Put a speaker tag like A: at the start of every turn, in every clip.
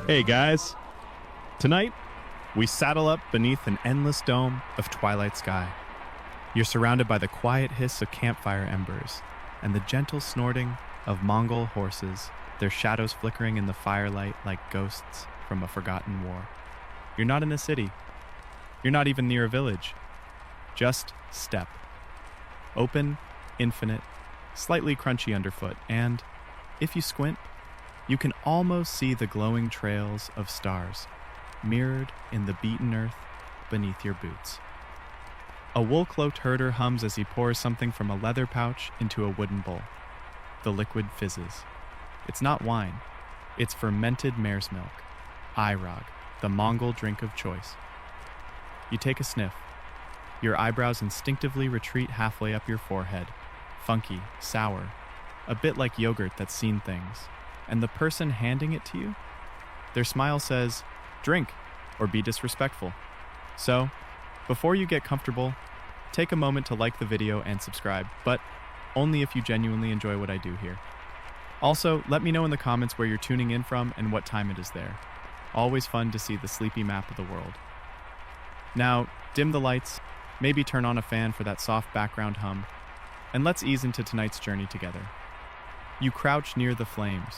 A: Hey guys, tonight we saddle up beneath an endless dome of twilight sky. You're surrounded by the quiet hiss of campfire embers and the gentle snorting of Mongol horses, their shadows flickering in the firelight like ghosts from a forgotten war. You're not in a city. You're not even near a village. Just steppe. Open, infinite, slightly crunchy underfoot, and, if you squint, you can almost see the glowing trails of stars, mirrored in the beaten earth beneath your boots. A wool-cloaked herder hums as he pours something from a leather pouch into a wooden bowl. The liquid fizzes. It's not wine. It's fermented mare's milk, Irog, the Mongol drink of choice. You take a sniff. Your eyebrows instinctively retreat halfway up your forehead, funky, sour, a bit like yogurt that's seen things. And the person handing it to you? Their smile says, drink, or be disrespectful. So, before you get comfortable, take a moment to like the video and subscribe, but only if you genuinely enjoy what I do here. Also, let me know in the comments where you're tuning in from and what time it is there. Always fun to see the sleepy map of the world. Now, dim the lights, maybe turn on a fan for that soft background hum, and let's ease into tonight's journey together. You crouch near the flames.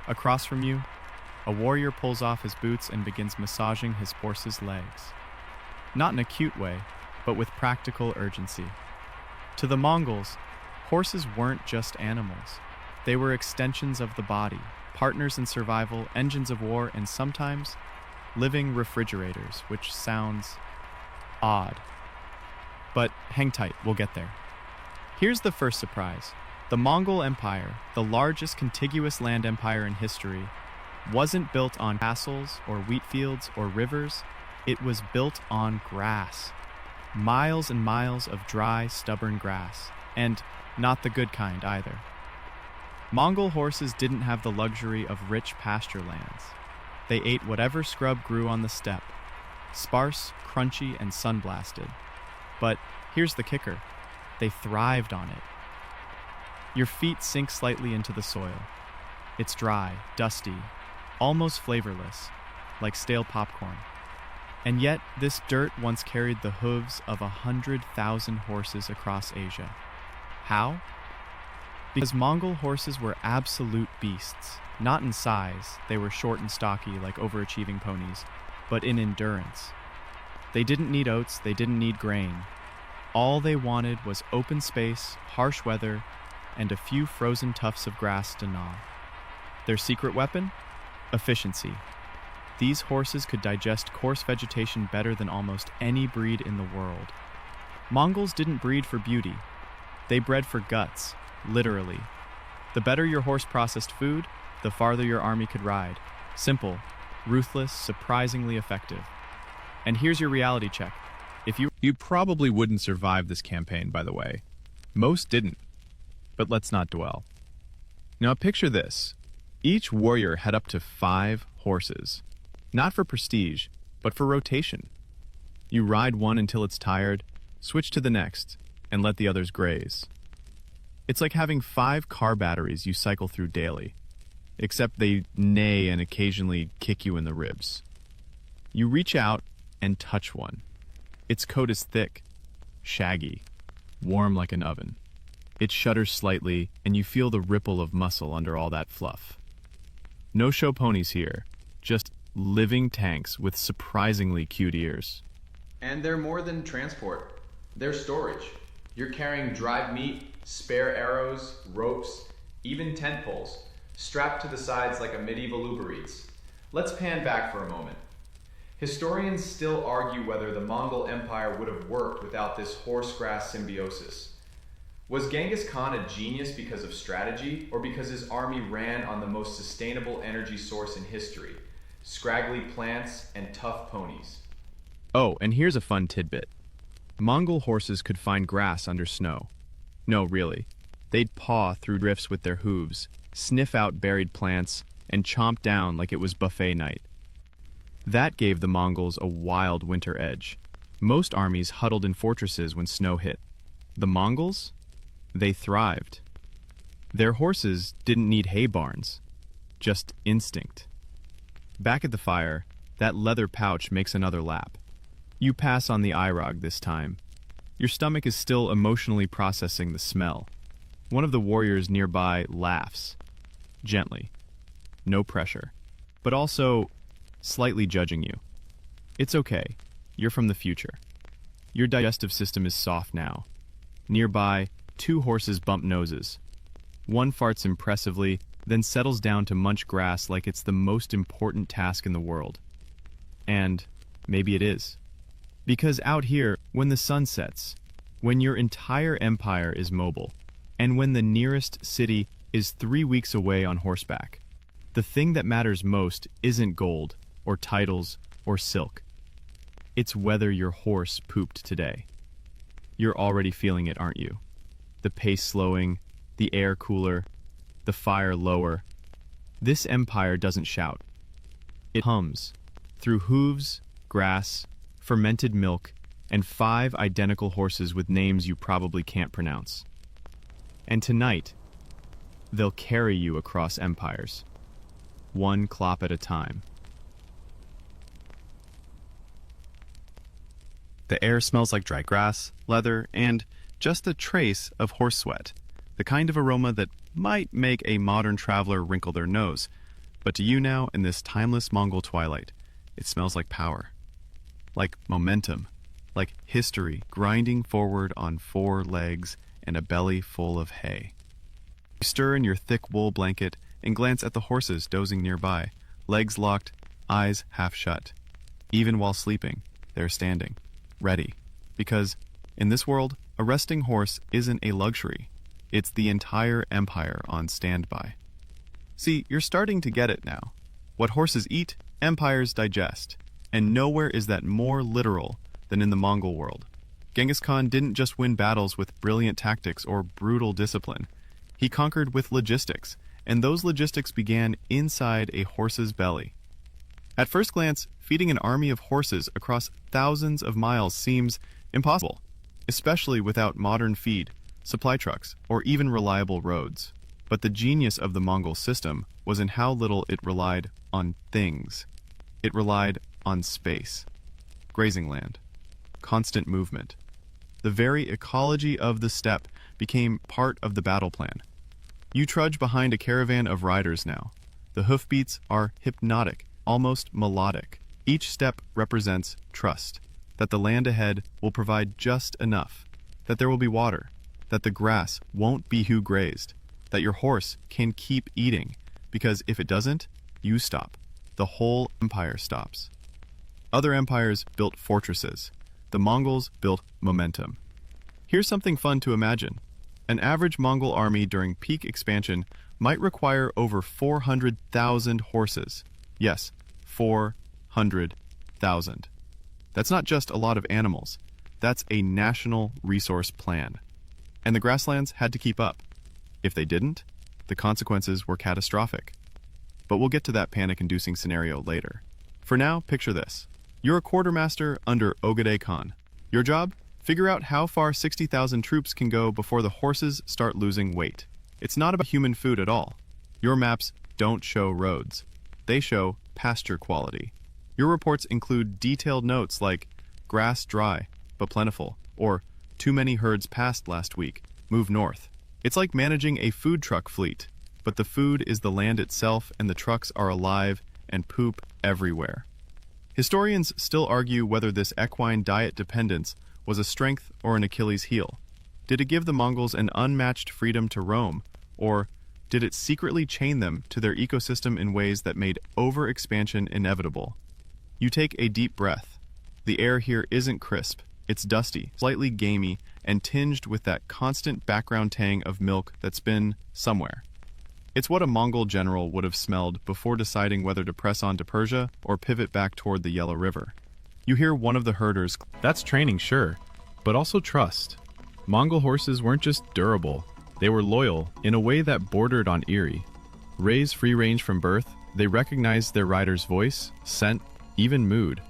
A: Across from you, a warrior pulls off his boots and begins massaging his horse's legs. Not in a cute way, but with practical urgency. To the Mongols, horses weren't just animals. They were extensions of the body, partners in survival, engines of war, and sometimes living refrigerators, which sounds odd. But hang tight, we'll get there. Here's the first surprise. The Mongol Empire, the largest contiguous land empire in history, wasn't built on castles or wheat fields or rivers. It was built on grass. Miles and miles of dry, stubborn grass, and not the good kind either. Mongol horses didn't have the luxury of rich pasture lands. They ate whatever scrub grew on the steppe, sparse, crunchy, and sun-blasted. But here's the kicker. They thrived on it. Your feet sink slightly into the soil. It's dry, dusty, almost flavorless, like stale popcorn. And yet, this dirt once carried the hooves of 100,000 horses across Asia. How? Because Mongol horses were absolute beasts. Not in size, they were short and stocky like overachieving ponies, but in endurance. They didn't need oats, they didn't need grain. All they wanted was open space, harsh weather, and a few frozen tufts of grass to gnaw. Their secret weapon? Efficiency. These horses could digest coarse vegetation better than almost any breed in the world. Mongols didn't breed for beauty. They bred for guts, literally. The better your horse processed food, the farther your army could ride. Simple, ruthless, surprisingly effective. And here's your reality check. You probably wouldn't survive this campaign, by the way. Most didn't. But let's not dwell. Now picture this. Each warrior had up to 5 horses. Not for prestige, but for rotation. You ride one until it's tired, switch to the next, and let the others graze. It's like having 5 car batteries you cycle through daily, except they neigh and occasionally kick you in the ribs. You reach out and touch one. Its coat is thick, shaggy, warm like an oven. It shudders slightly, and you feel the ripple of muscle under all that fluff. No show ponies here, just living tanks with surprisingly cute ears.
B: And they're more than transport. They're storage. You're carrying dried meat, spare arrows, ropes, even tent poles, strapped to the sides like a medieval Uber Eats. Let's pan back for a moment. Historians still argue whether the Mongol Empire would have worked without this horse-grass symbiosis. Was Genghis Khan a genius because of strategy, or because his army ran on the most sustainable energy source in history, scraggly plants and tough ponies?
A: Oh, and here's a fun tidbit. Mongol horses could find grass under snow. No, really. They'd paw through drifts with their hooves, sniff out buried plants, and chomp down like it was buffet night. That gave the Mongols a wild winter edge. Most armies huddled in fortresses when snow hit. The Mongols? They thrived. Their horses didn't need hay barns, just instinct. Back at the fire, that leather pouch makes another lap. You pass on the irog this time. Your stomach is still emotionally processing the smell. One of the warriors nearby laughs. Gently. No pressure. But also slightly judging you. It's okay. You're from the future. Your digestive system is soft now. Nearby, 2 horses bump noses. One farts impressively, then settles down to munch grass like it's the most important task in the world. And maybe it is. Because out here, when the sun sets, when your entire empire is mobile, and when the nearest city is 3 weeks away on horseback, the thing that matters most isn't gold, or titles, or silk. It's whether your horse pooped today. You're already feeling it, aren't you? The pace slowing, the air cooler, the fire lower. This empire doesn't shout. It hums, through hooves, grass, fermented milk, and 5 identical horses with names you probably can't pronounce. And tonight, they'll carry you across empires, one clop at a time. The air smells like dry grass, leather, and just a trace of horse sweat, the kind of aroma that might make a modern traveler wrinkle their nose. But to you now, in this timeless Mongol twilight, it smells like power, like momentum, like history grinding forward on 4 legs and a belly full of hay. You stir in your thick wool blanket and glance at the horses dozing nearby, legs locked, eyes half shut. Even while sleeping, they're standing, ready, because in this world, a resting horse isn't a luxury. It's the entire empire on standby. See, you're starting to get it now. What horses eat, empires digest. And nowhere is that more literal than in the Mongol world. Genghis Khan didn't just win battles with brilliant tactics or brutal discipline. He conquered with logistics, and those logistics began inside a horse's belly. At first glance, feeding an army of horses across thousands of miles seems impossible, especially without modern feed, supply trucks, or even reliable roads. But the genius of the Mongol system was in how little it relied on things. It relied on space, grazing land, constant movement. The very ecology of the steppe became part of the battle plan. You trudge behind a caravan of riders now. The hoofbeats are hypnotic, almost melodic. Each step represents trust, that the land ahead will provide just enough, that there will be water, that the grass won't be who grazed, that your horse can keep eating, because if it doesn't, you stop. The whole empire stops. Other empires built fortresses. The Mongols built momentum. Here's something fun to imagine. An average Mongol army during peak expansion might require over 400,000 horses. Yes, 400,000. That's not just a lot of animals. That's a national resource plan. And the grasslands had to keep up. If they didn't, the consequences were catastrophic. But we'll get to that panic-inducing scenario later. For now, picture this. You're a quartermaster under Ogedei Khan. Your job? Figure out how far 60,000 troops can go before the horses start losing weight. It's not about human food at all. Your maps don't show roads. They show pasture quality. Your reports include detailed notes like grass dry but plentiful, or too many herds passed last week, move north. It's like managing a food truck fleet, but the food is the land itself and the trucks are alive and poop everywhere. Historians still argue whether this equine diet dependence was a strength or an Achilles heel. Did it give the Mongols an unmatched freedom to roam, or did it secretly chain them to their ecosystem in ways that made overexpansion inevitable? You take a deep breath. The air here isn't crisp. It's dusty, slightly gamey, and tinged with that constant background tang of milk that's been somewhere. It's what a Mongol general would have smelled before deciding whether to press on to Persia or pivot back toward the Yellow River. You hear one of the herders. That's training, sure, but also trust. Mongol horses weren't just durable. They were loyal in a way that bordered on eerie. Raised free range from birth, they recognized their rider's voice, scent, even mood.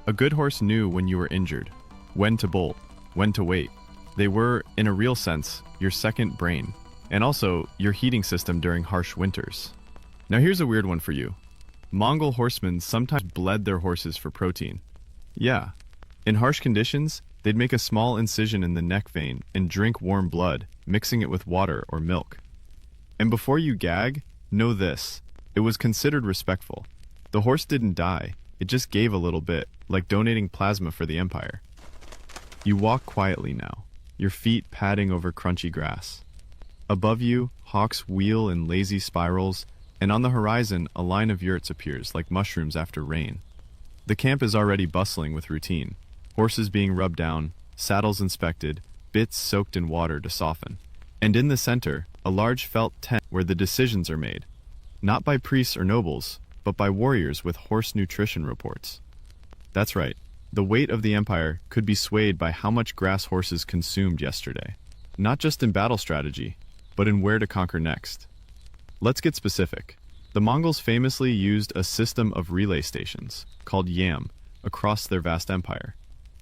A: A good horse knew when you were injured, when to bolt, when to wait. They were, in a real sense, your second brain, and also your heating system during harsh winters. Now here's a weird one for you. Mongol horsemen sometimes bled their horses for protein. Yeah, in harsh conditions, they'd make a small incision in the neck vein and drink warm blood, mixing it with water or milk. And before you gag, know this: it was considered respectful. The horse didn't die, it just gave a little bit, like donating plasma for the empire. You walk quietly now, your feet padding over crunchy grass. Above you, hawks wheel in lazy spirals, and on the horizon, a line of yurts appears like mushrooms after rain. The camp is already bustling with routine. Horses being rubbed down, saddles inspected, bits soaked in water to soften. And in the center, a large felt tent where the decisions are made. Not by priests or nobles, but by warriors with horse nutrition reports. That's right, the weight of the empire could be swayed by how much grass horses consumed yesterday. Not just in battle strategy, but in where to conquer next. Let's get specific. The Mongols famously used a system of relay stations, called yam, across their vast empire.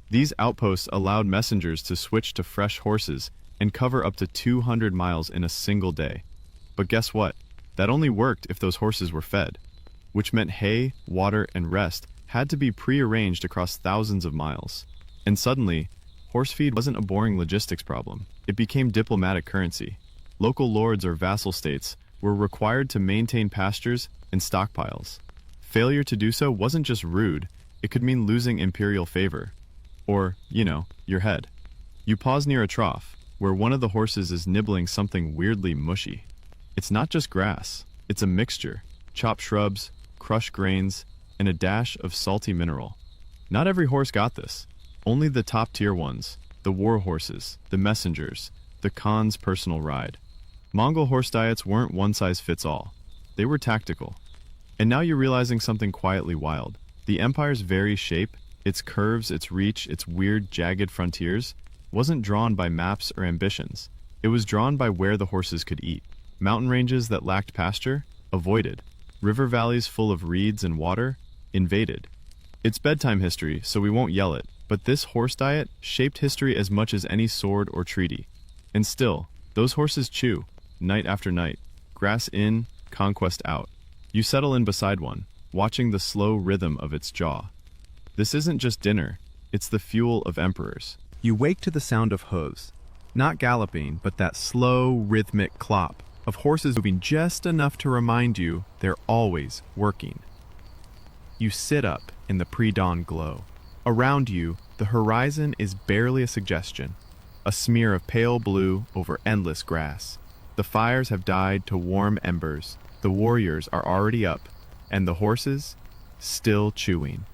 A: These outposts allowed messengers to switch to fresh horses and cover up to 200 miles in a single day. But guess what? That only worked if those horses were fed, which meant hay, water, and rest had to be pre-arranged across thousands of miles. And suddenly, horse feed wasn't a boring logistics problem. It became diplomatic currency. Local lords or vassal states were required to maintain pastures and stockpiles. Failure to do so wasn't just rude, it could mean losing imperial favor. Or, your head. You pause near a trough, where one of the horses is nibbling something weirdly mushy. It's not just grass, it's a mixture: chopped shrubs, crushed grains, and a dash of salty mineral. Not every horse got this. Only the top-tier ones, the war horses, the messengers, the Khan's personal ride. Mongol horse diets weren't one-size-fits-all. They were tactical. And now you're realizing something quietly wild. The empire's very shape, its curves, its reach, its weird, jagged frontiers, wasn't drawn by maps or ambitions. It was drawn by where the horses could eat. Mountain ranges that lacked pasture? Avoided. River valleys full of reeds and water? Invaded. It's bedtime history, so we won't yell it, but this horse diet shaped history as much as any sword or treaty. And still, those horses chew, night after night, grass in, conquest out. You settle in beside one, watching the slow rhythm of its jaw. This isn't just dinner, it's the fuel of emperors. You wake to the sound of hooves. Not galloping, but that slow, rhythmic clop of horses moving just enough to remind you they're always working. You sit up in the pre-dawn glow. Around you, the horizon is barely a suggestion, a smear of pale blue over endless grass. The fires have died to warm embers, the warriors are already up, and the horses, still chewing.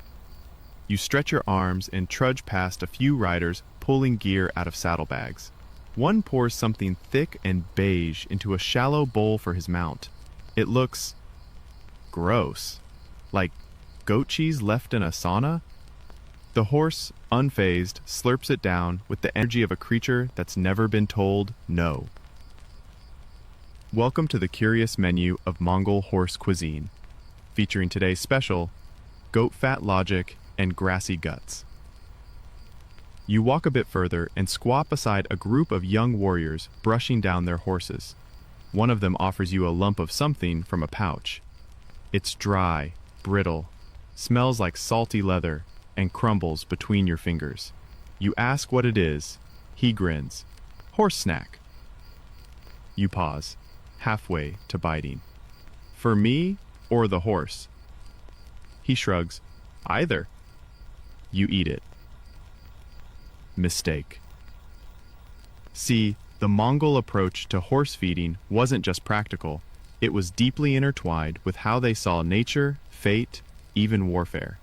A: You stretch your arms and trudge past a few riders pulling gear out of saddlebags. One pours something thick and beige into a shallow bowl for his mount. It looks gross, like goat cheese left in a sauna. The horse, unfazed, slurps it down with the energy of a creature that's never been told no. Welcome to the curious menu of Mongol horse cuisine, featuring today's special, goat fat logic and grassy guts. You walk a bit further and squat beside a group of young warriors brushing down their horses. One of them offers you a lump of something from a pouch. It's dry, brittle, smells like salty leather, and crumbles between your fingers. You ask what it is. He grins. Horse snack. You pause, halfway to biting. For me or the horse? He shrugs. Either. You eat it. Mistake. See, the Mongol approach to horse feeding wasn't just practical, it was deeply intertwined with how they saw nature, fate, even warfare.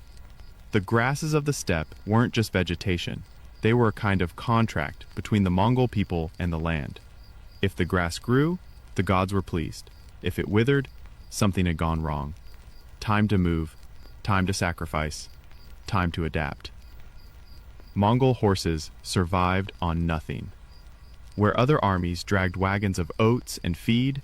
A: The grasses of the steppe weren't just vegetation, they were a kind of contract between the Mongol people and the land. If the grass grew, the gods were pleased. If it withered, something had gone wrong. Time to move, time to sacrifice, time to adapt. Mongol horses survived on nothing. Where other armies dragged wagons of oats and feed,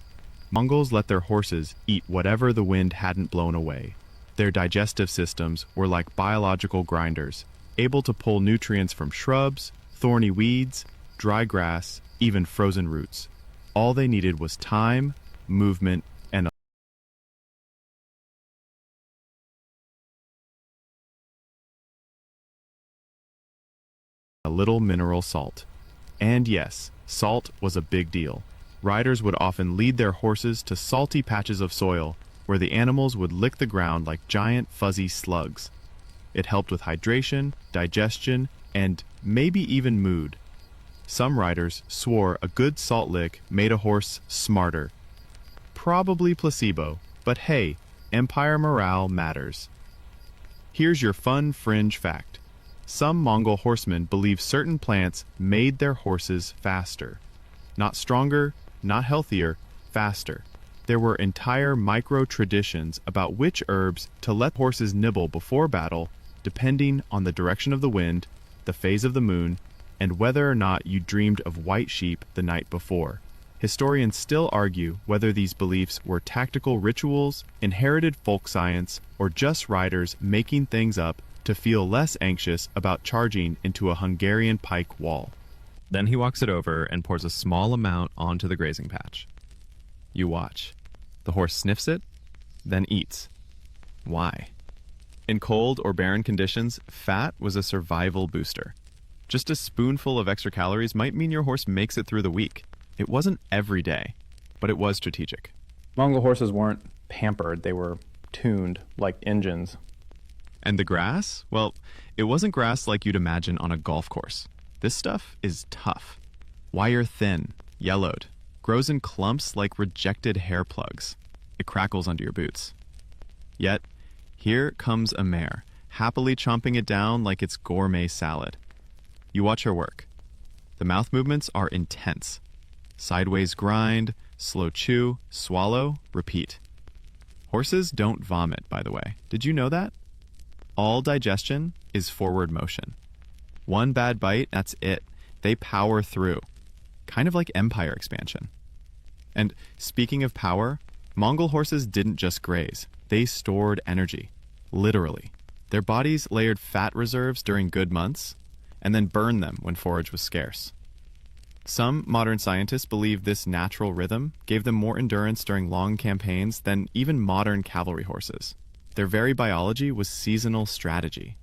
A: Mongols let their horses eat whatever the wind hadn't blown away. Their digestive systems were like biological grinders, able to pull nutrients from shrubs, thorny weeds, dry grass, even frozen roots. All they needed was time, movement, a little mineral salt. And yes, salt was a big deal. Riders would often lead their horses to salty patches of soil where the animals would lick the ground like giant fuzzy slugs. It helped with hydration, digestion, and maybe even mood. Some riders swore a good salt lick made a horse smarter. Probably placebo, but hey, empire morale matters. Here's your fun fringe fact. Some Mongol horsemen believe certain plants made their horses faster. Not stronger, not healthier, faster. There were entire micro-traditions about which herbs to let horses nibble before battle, depending on the direction of the wind, the phase of the moon, and whether or not you dreamed of white sheep the night before. Historians still argue whether these beliefs were tactical rituals, inherited folk science, or just riders making things up to feel less anxious about charging into a Hungarian pike wall. Then he walks it over and pours a small amount onto the grazing patch. You watch. The horse sniffs it, then eats. Why? In cold or barren conditions, fat was a survival booster. Just a spoonful of extra calories might mean your horse makes it through the week. It wasn't every day, but it was strategic.
C: Mongol horses weren't pampered, they were tuned like engines.
A: And the grass? Well, it wasn't grass like you'd imagine on a golf course. This stuff is tough. Wire-thin, yellowed, grows in clumps like rejected hair plugs. It crackles under your boots. Yet, here comes a mare, happily chomping it down like it's gourmet salad. You watch her work. The mouth movements are intense. Sideways grind, slow chew, swallow, repeat. Horses don't vomit, by the way. Did you know that? All digestion is forward motion. One bad bite, that's it. They power through. Kind of like empire expansion. And speaking of power, Mongol horses didn't just graze. They stored energy. Literally. Their bodies layered fat reserves during good months, and then burned them when forage was scarce. Some modern scientists believe this natural rhythm gave them more endurance during long campaigns than even modern cavalry horses. Their very biology was seasonal strategy.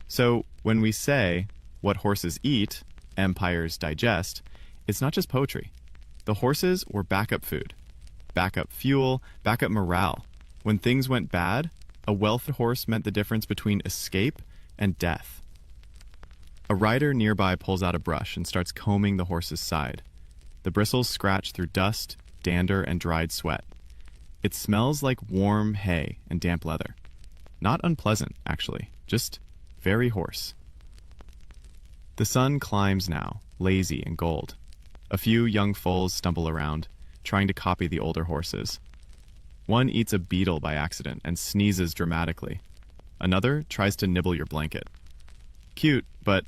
A: So when we say, what horses eat, empires digest, it's not just poetry. The horses were backup food, backup fuel, backup morale. When things went bad, a wealthy horse meant the difference between escape and death. A rider nearby pulls out a brush and starts combing the horse's side. The bristles scratch through dust, dander, and dried sweat. It smells like warm hay and damp leather. Not unpleasant, actually, just very horse. The sun climbs now, lazy and gold. A few young foals stumble around, trying to copy the older horses. One eats a beetle by accident and sneezes dramatically. Another tries to nibble your blanket. Cute, but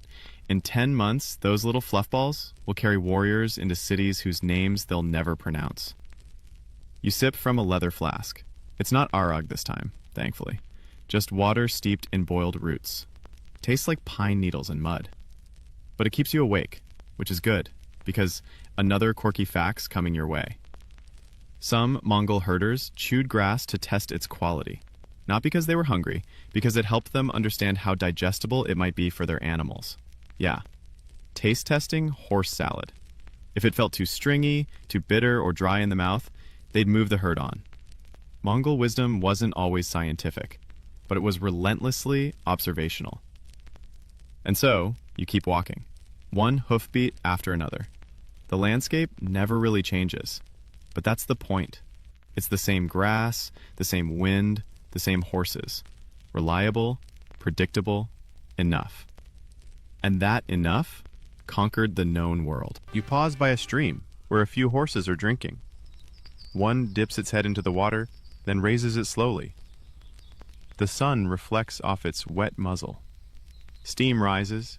A: in 10 months, those little fluffballs will carry warriors into cities whose names they'll never pronounce. You sip from a leather flask. It's not arag this time, thankfully. Just water steeped in boiled roots. Tastes like pine needles and mud. But it keeps you awake, which is good, because another quirky fact's coming your way. Some Mongol herders chewed grass to test its quality. Not because they were hungry, because it helped them understand how digestible it might be for their animals. Yeah, taste testing horse salad. If it felt too stringy, too bitter, or dry in the mouth, they'd move the herd on. Mongol wisdom wasn't always scientific, but it was relentlessly observational. And so, you keep walking, one hoofbeat after another. The landscape never really changes, but that's the point. It's the same grass, the same wind, the same horses. Reliable, predictable, enough. And that enough conquered the known world. You pause by a stream where a few horses are drinking. One dips its head into the water, then raises it slowly. The sun reflects off its wet muzzle. Steam rises.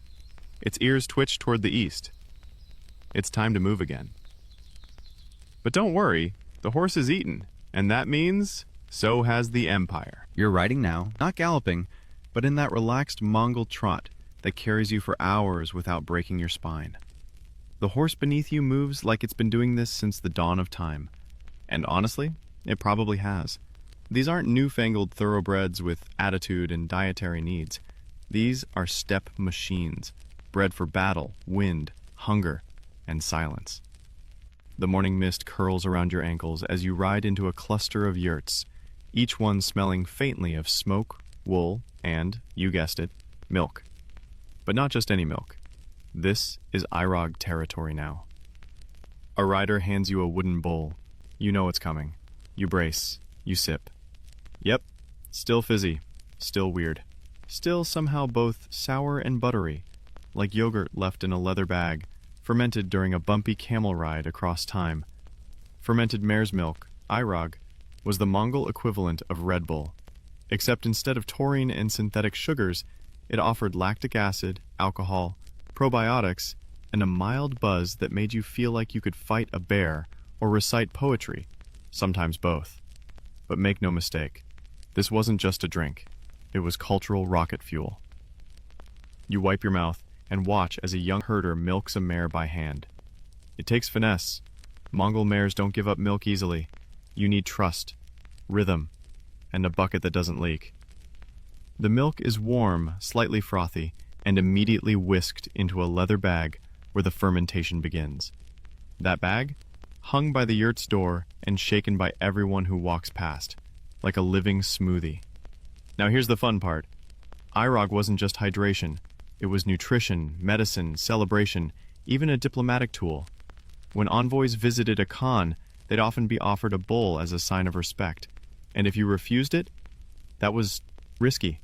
A: Its ears twitch toward the east. It's time to move again. But don't worry, the horse is eaten, and that means so has the empire. You're riding now, not galloping, but in that relaxed Mongol trot that carries you for hours without breaking your spine. The horse beneath you moves like it's been doing this since the dawn of time. And honestly, it probably has. These aren't newfangled thoroughbreds with attitude and dietary needs. These are steppe machines. bred for battle, wind, hunger, and silence. The morning mist curls around your ankles as you ride into a cluster of yurts, each one smelling faintly of smoke, wool, and, you guessed it, milk. But not just any milk. This is Irog territory now. A rider hands you a wooden bowl. You know it's coming. You brace. You sip. Yep, still fizzy. Still weird. Still somehow both sour and buttery, like yogurt left in a leather bag, fermented during a bumpy camel ride across time. Fermented mare's milk, Irog, was the Mongol equivalent of Red Bull, except instead of taurine and synthetic sugars, it offered lactic acid, alcohol, probiotics, and a mild buzz that made you feel like you could fight a bear or recite poetry, sometimes both. But make no mistake, this wasn't just a drink. It was cultural rocket fuel. You wipe your mouth and watch as a young herder milks a mare by hand. It takes finesse. Mongol mares don't give up milk easily. You need trust, rhythm, and a bucket that doesn't leak. The milk is warm, slightly frothy, and immediately whisked into a leather bag where the fermentation begins. That bag, hung by the yurt's door and shaken by everyone who walks past, like a living smoothie. Now here's the fun part. Irog wasn't just hydration. It was nutrition, medicine, celebration, even a diplomatic tool. When envoys visited a khan, they'd often be offered a bowl as a sign of respect. And if you refused it, that was risky.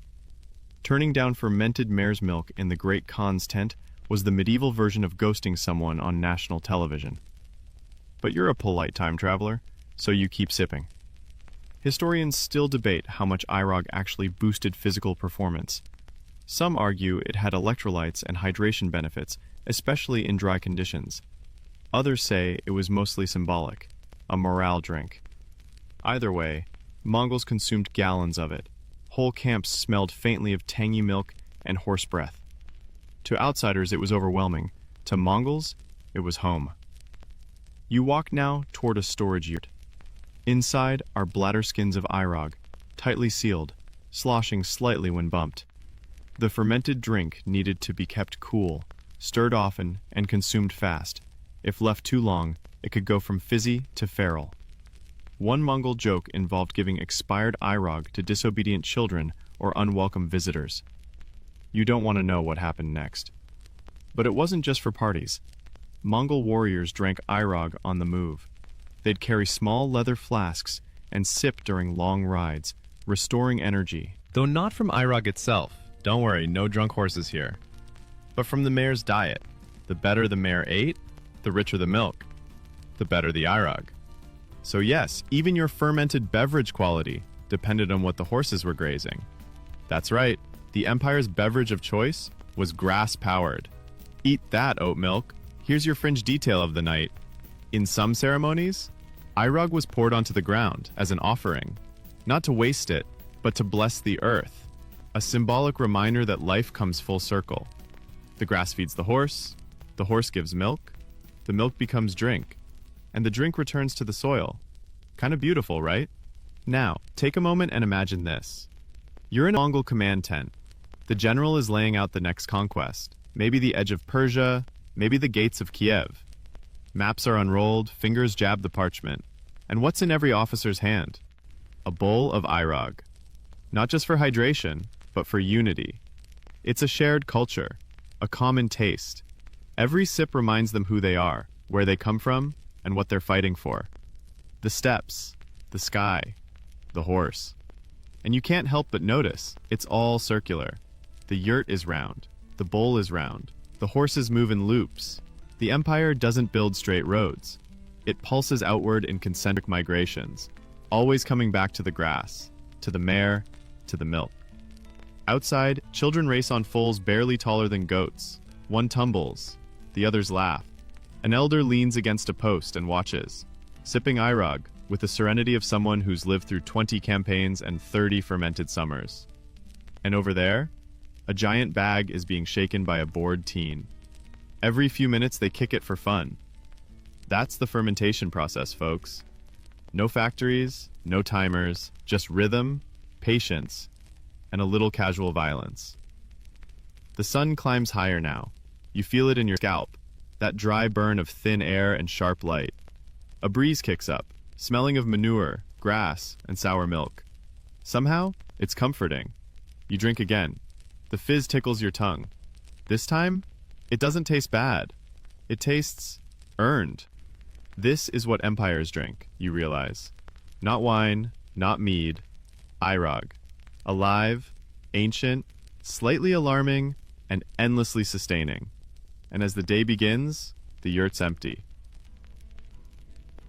A: Turning down fermented mare's milk in the great khan's tent was the medieval version of ghosting someone on national television. But you're a polite time traveler, so you keep sipping. Historians still debate how much Irog actually boosted physical performance. Some argue it had electrolytes and hydration benefits, especially in dry conditions. Others say it was mostly symbolic, a morale drink. Either way, Mongols consumed gallons of it. Whole camps smelled faintly of tangy milk and horse breath. To outsiders, it was overwhelming. To Mongols, it was home. You walk now toward a storage yurt. Inside are bladder skins of Irog, tightly sealed, sloshing slightly when bumped. The fermented drink needed to be kept cool, stirred often, and consumed fast. If left too long, it could go from fizzy to feral. One Mongol joke involved giving expired Irog to disobedient children or unwelcome visitors. You don't want to know what happened next. But it wasn't just for parties. Mongol warriors drank Irog on the move. They'd carry small leather flasks and sip during long rides, restoring energy.
D: Though not from Irog itself. Don't worry, no drunk horses here. But from the mare's diet. The better the mare ate, the richer the milk, the better the Irog. So yes, even your fermented beverage quality depended on what the horses were grazing. That's right, the Empire's beverage of choice was grass-powered. Eat that, oat milk. Here's your fringe detail of the night. In some ceremonies, Irog was poured onto the ground as an offering, not to waste it, but to bless the earth, a symbolic reminder that life comes full circle. The grass feeds the horse gives milk, the milk becomes drink, and the drink returns to the soil. Kind of beautiful, right? Now, take a moment and imagine this. You're in a Mongol command tent. The general is laying out the next conquest, maybe the edge of Persia, maybe the gates of Kiev. Maps are unrolled, fingers jab the parchment. And what's in every officer's hand? A bowl of Irog. Not just for hydration, but for unity. It's a shared culture, a common taste. Every sip reminds them who they are, where they come from, and what they're fighting for. The steppes, the sky, the horse. And you can't help but notice, it's all circular. The yurt is round, the bowl is round, the horses move in loops. The Empire doesn't build straight roads. It pulses outward in concentric migrations, always coming back to the grass, to the mare, to the milk. Outside, children race on foals barely taller than goats. One tumbles, the others laugh. An elder leans against a post and watches, sipping Irog with the serenity of someone who's lived through 20 campaigns and 30 fermented summers. And over there, a giant bag is being shaken by a bored teen. Every few minutes they kick it for fun. That's the fermentation process, folks. No factories, no timers, just rhythm, patience, and a little casual violence. The sun climbs higher now. You feel it in your scalp, that dry burn of thin air and sharp light. A breeze kicks up, smelling of manure, grass, and sour milk. Somehow, it's comforting. You drink again. The fizz tickles your tongue. This time, it doesn't taste bad. It tastes earned. This is what empires drink, you realize. Not wine, not mead, Irog. Alive, ancient, slightly alarming, and endlessly sustaining. And as the day begins, the yurt's empty.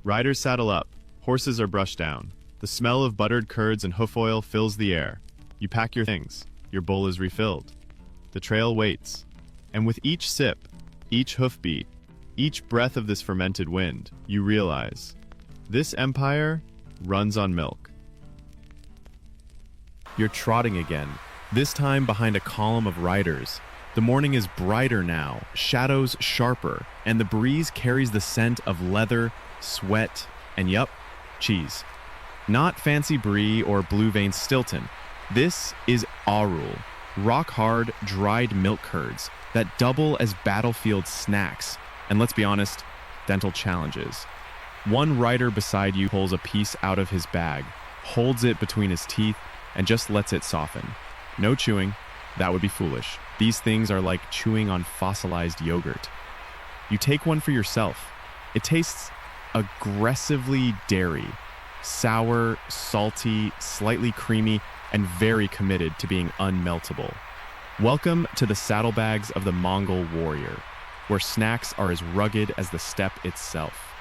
D: Riders saddle up, horses are brushed down. The smell of buttered curds and hoof oil fills the air. You pack your things, your bowl is refilled. The trail waits, and with each sip, each hoofbeat, each breath of this fermented wind, you realize, this empire runs on milk. You're trotting again, this time behind a column of riders. The morning is brighter now, shadows sharper, and the breeze carries the scent of leather, sweat, and yup, cheese. Not fancy brie or blue vein Stilton. This is Arul, rock-hard, dried milk curds that double as battlefield snacks, and let's be honest, dental challenges. One rider beside you pulls a piece out of his bag, holds it between his teeth, and just lets it soften. No chewing, that would be foolish. These things are like chewing on fossilized yogurt. You take one for yourself. It tastes aggressively dairy, sour, salty, slightly creamy, and very committed to being unmeltable. Welcome to the saddlebags of the Mongol warrior, where snacks are as rugged as the steppe itself.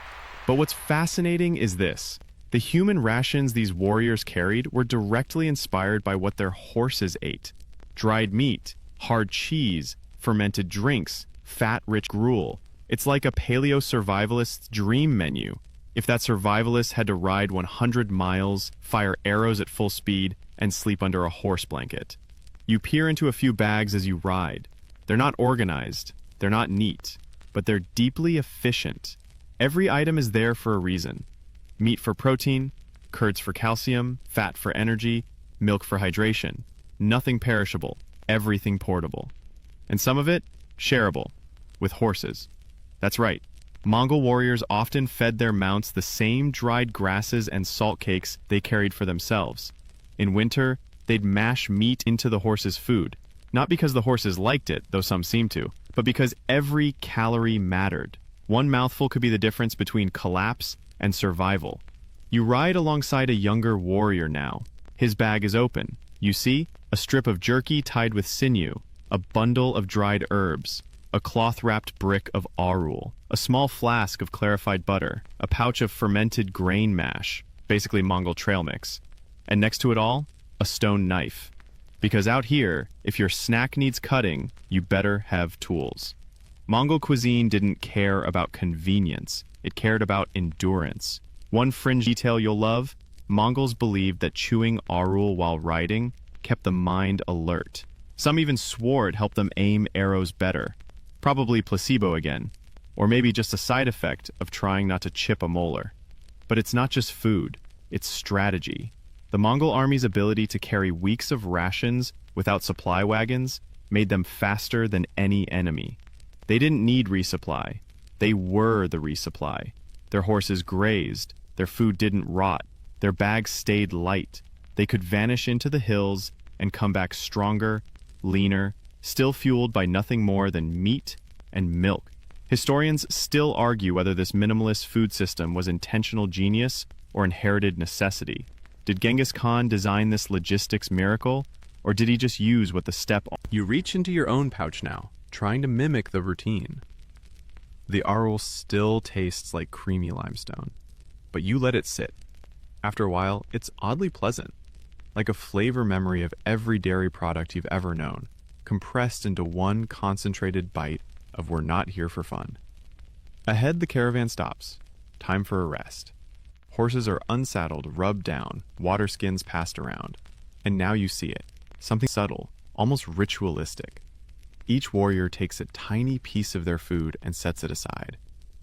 D: But what's fascinating is this. The human rations these warriors carried were directly inspired by what their horses ate. Dried meat, hard cheese, fermented drinks, fat-rich gruel. It's like a paleo-survivalist's dream menu. If that survivalist had to ride 100 miles, fire arrows at full speed, and sleep under a horse blanket. You peer into a few bags as you ride. They're not organized, they're not neat, but they're deeply efficient. Every item is there for a reason. Meat for protein, curds for calcium, fat for energy, milk for hydration. Nothing perishable, everything portable. And some of it, shareable, with horses. That's right. Mongol warriors often fed their mounts the same dried grasses and salt cakes they carried for themselves. In winter, they'd mash meat into the horse's food, not because the horses liked it, though some seem to, but because every calorie mattered. One mouthful could be the difference between collapse and survival. You ride alongside a younger warrior now. His bag is open. You see, a strip of jerky tied with sinew, a bundle of dried herbs, a cloth-wrapped brick of arul, a small flask of clarified butter, a pouch of fermented grain mash, basically Mongol trail mix, and next to it all, a stone knife. Because out here, if your snack needs cutting, you better have tools. Mongol cuisine didn't care about convenience, it cared about endurance. One fringe detail you'll love, Mongols believed that chewing arul while riding kept the mind alert. Some even swore it helped them aim arrows better. Probably placebo again, or maybe just a side effect of trying not to chip a molar. But it's not just food, it's strategy. The Mongol army's ability to carry weeks of rations without supply wagons made them faster than any enemy. They didn't need resupply. They were the resupply. Their horses grazed, their food didn't rot, their bags stayed light. They could vanish into the hills and come back stronger, leaner, still fueled by nothing more than meat and milk. Historians still argue whether this minimalist food system was intentional genius or inherited necessity. Did Genghis Khan design this logistics miracle, or did he just use what the steppe...
E: You reach into your own pouch now, trying to mimic the routine. The arul still tastes like creamy limestone, but you let it sit. After a while, it's oddly pleasant, like a flavor memory of every dairy product you've ever known, compressed into one concentrated bite of we're not here for fun. Ahead, the caravan stops. Time for a rest. Horses are unsaddled, rubbed down, water skins passed around. And now you see it. Something subtle, almost ritualistic. Each warrior takes a tiny piece of their food and sets it aside.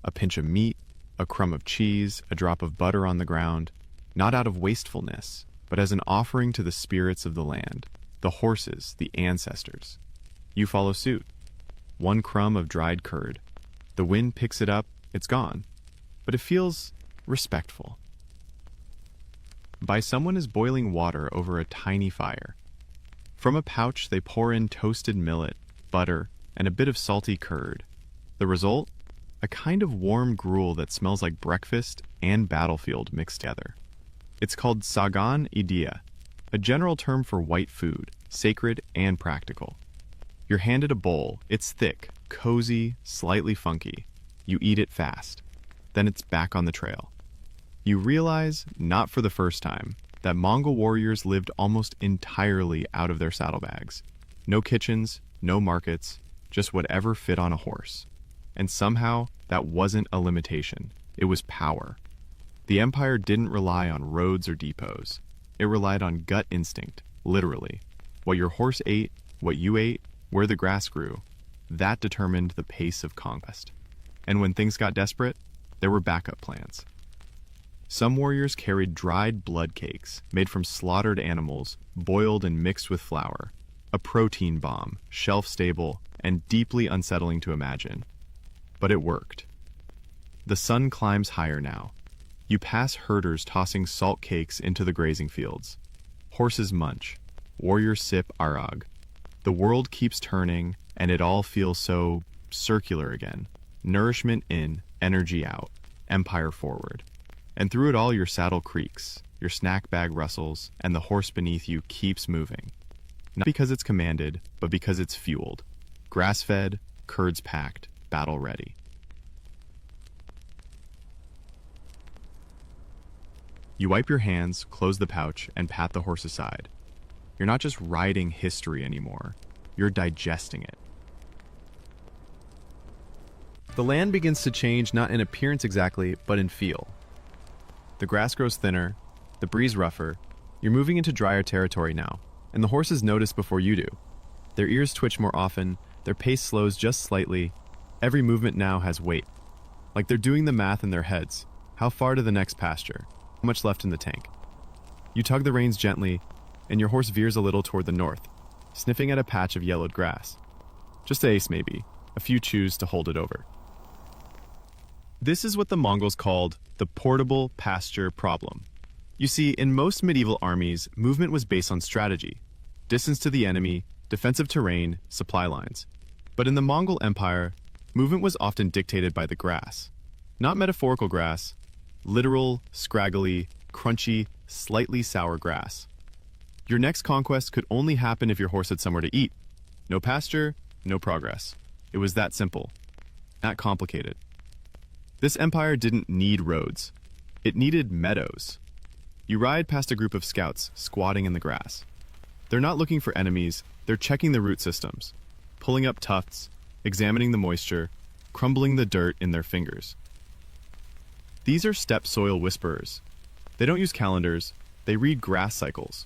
E: A pinch of meat, a crumb of cheese, a drop of butter on the ground, not out of wastefulness, but as an offering to the spirits of the land, the horses, the ancestors. You follow suit. one crumb of dried curd. The wind picks it up, it's gone. But it feels respectful. By someone is boiling water over a tiny fire. From a pouch, they pour in toasted millet, butter, and a bit of salty curd. The result? A kind of warm gruel that smells like breakfast and battlefield mixed together. It's called sagan idea, a general term for white food, sacred and practical. You're handed a bowl. It's thick, cozy, slightly funky. You eat it fast. Then it's back on the trail. You realize, not for the first time, that Mongol warriors lived almost entirely out of their saddlebags. No kitchens, no markets, just whatever fit on a horse. And somehow, that wasn't a limitation. It was power. The empire didn't rely on roads or depots. It relied on gut instinct, literally. What your horse ate, what you ate, where the grass grew, that determined the pace of conquest. And when things got desperate, there were backup plans. Some warriors carried dried blood cakes made from slaughtered animals, boiled and mixed with flour. A protein bomb, shelf-stable, and deeply unsettling to imagine. But it worked. The sun climbs higher now. You pass herders tossing salt cakes into the grazing fields. Horses munch. Warriors sip arag. The world keeps turning, and it all feels so circular again. Nourishment in, energy out, empire forward. And through it all, your saddle creaks, your snack bag rustles, and the horse beneath you keeps moving. Not because it's commanded, but because it's fueled. Grass-fed, curds packed, battle ready. You wipe your hands, close the pouch, and pat the horse aside. You're not just riding history anymore. You're digesting it.
A: The land begins to change not in appearance exactly, but in feel. The grass grows thinner, the breeze rougher. You're moving into drier territory now, and the horses notice before you do. Their ears twitch more often, their pace slows just slightly. Every movement now has weight. Like they're doing the math in their heads. How far to the next pasture? How much left in the tank? You tug the reins gently, and your horse veers a little toward the north, sniffing at a patch of yellowed grass. Just a ace maybe. A few chews to hold it over. This is what the Mongols called the portable pasture problem. You see, in most medieval armies, movement was based on strategy. Distance to the enemy, defensive terrain, supply lines. But in the Mongol Empire, movement was often dictated by the grass. Not metaphorical grass, literal, scraggly, crunchy, slightly sour grass. Your next conquest could only happen if your horse had somewhere to eat. No pasture, no progress. It was that simple. Not complicated. This empire didn't need roads. It needed meadows. You ride past a group of scouts squatting in the grass. They're not looking for enemies, they're checking the root systems, pulling up tufts, examining the moisture, crumbling the dirt in their fingers. These are steppe soil whisperers. They don't use calendars, they read grass cycles.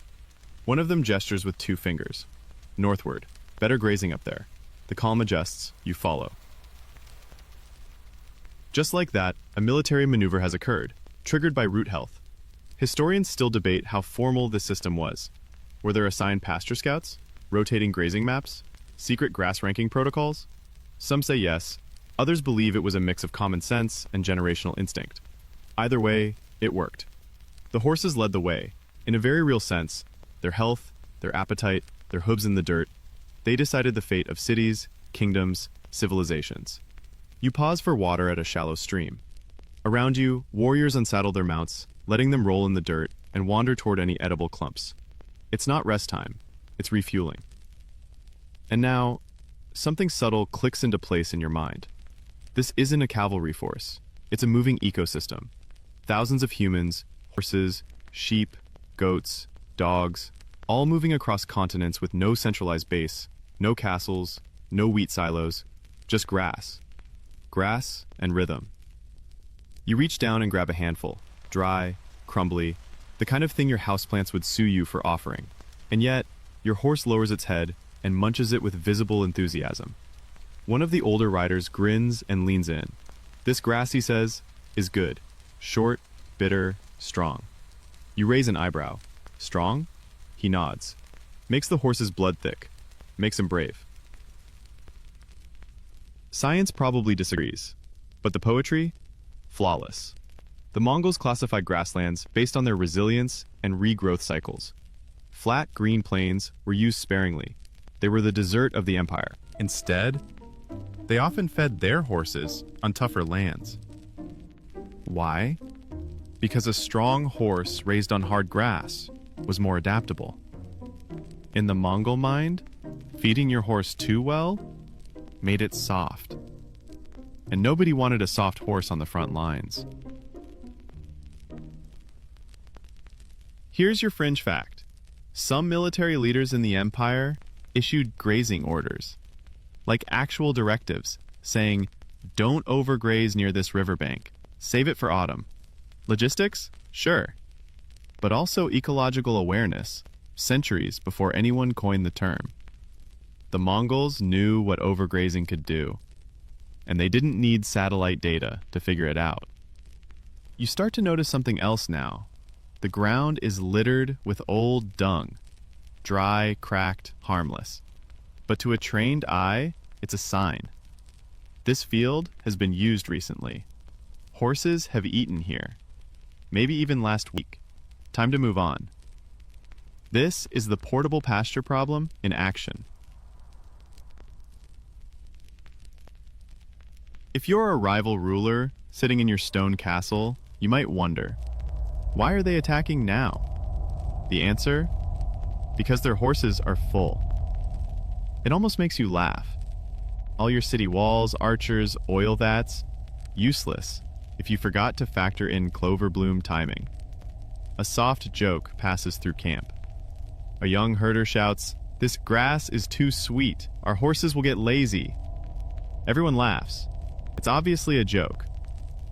A: One of them gestures with 2 fingers. Northward, better grazing up there. The calm adjusts, you follow. Just like that, a military maneuver has occurred, triggered by root health. Historians still debate how formal this system was. Were there assigned pasture scouts? Rotating grazing maps? Secret grass ranking protocols? Some say yes, others believe it was a mix of common sense and generational instinct. Either way, it worked. The horses led the way. In a very real sense, their health, their appetite, their hooves in the dirt, they decided the fate of cities, kingdoms, civilizations. You pause for water at a shallow stream. Around you, warriors unsaddle their mounts, letting them roll in the dirt and wander toward any edible clumps. It's not rest time, it's refueling. And now, something subtle clicks into place in your mind. This isn't a cavalry force, it's a moving ecosystem. Thousands of humans, horses, sheep, goats, dogs, all moving across continents with no centralized base, no castles, no wheat silos, just grass. Grass and rhythm. You reach down and grab a handful, dry, crumbly, the kind of thing your houseplants would sue you for offering. And yet, your horse lowers its head and munches it with visible enthusiasm. One of the older riders grins and leans in. This grass, he says, is good. Short, bitter, strong. You raise an eyebrow. Strong? He nods. Makes the horse's blood thick. Makes him brave.
D: Science probably disagrees, but the poetry? Flawless. The Mongols classified grasslands based on their resilience and regrowth cycles. Flat, green plains were used sparingly. They were the dessert of the empire. Instead, they often fed their horses on tougher lands. Why? Because a strong horse raised on hard grass was more adaptable. In the Mongol mind, feeding your horse too well made it soft. And nobody wanted a soft horse on the front lines. Here's your fringe fact. Some military leaders in the empire issued grazing orders, like actual directives, saying, "Don't overgraze near this riverbank. Save it for autumn." Logistics? Sure. But also ecological awareness, centuries before anyone coined the term. The Mongols knew what overgrazing could do, and they didn't need satellite data to figure it out. You start to notice something else now. The ground is littered with old dung, dry, cracked, harmless. But to a trained eye, it's a sign. This field has been used recently. Horses have eaten here, maybe even last week. Time to move on. This is the portable pasture problem in action. If you're a rival ruler sitting in your stone castle, you might wonder, why are they attacking now? The answer? Because their horses are full. It almost makes you laugh. All your city walls, archers, oil vats, useless if you forgot to factor in clover bloom timing. A soft joke passes through camp. A young herder shouts, "This grass is too sweet. Our horses will get lazy." Everyone laughs. It's obviously a joke,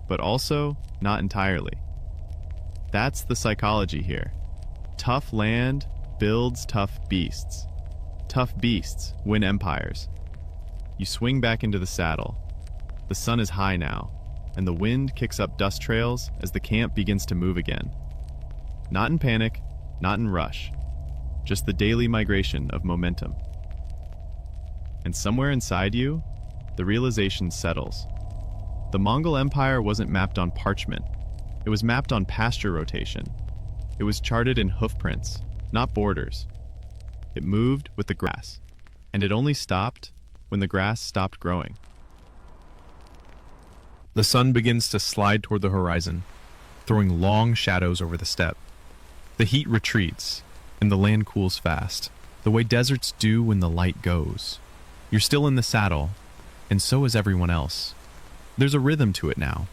D: but also not entirely. That's the psychology here. Tough land builds tough beasts. Tough beasts win empires. You swing back into the saddle. The sun is high now, and the wind kicks up dust trails as the camp begins to move again. Not in panic, not in rush, just the daily migration of momentum. And somewhere inside you, the realization settles. The Mongol Empire wasn't mapped on parchment. It was mapped on pasture rotation. It was charted in hoofprints, not borders. It moved with the grass, and it only stopped when the grass stopped growing.
A: The sun begins to slide toward the horizon, throwing long shadows over the steppe. The heat retreats, and the land cools fast, the way deserts do when the light goes. You're still in the saddle, and so is everyone else. There's a rhythm to it now.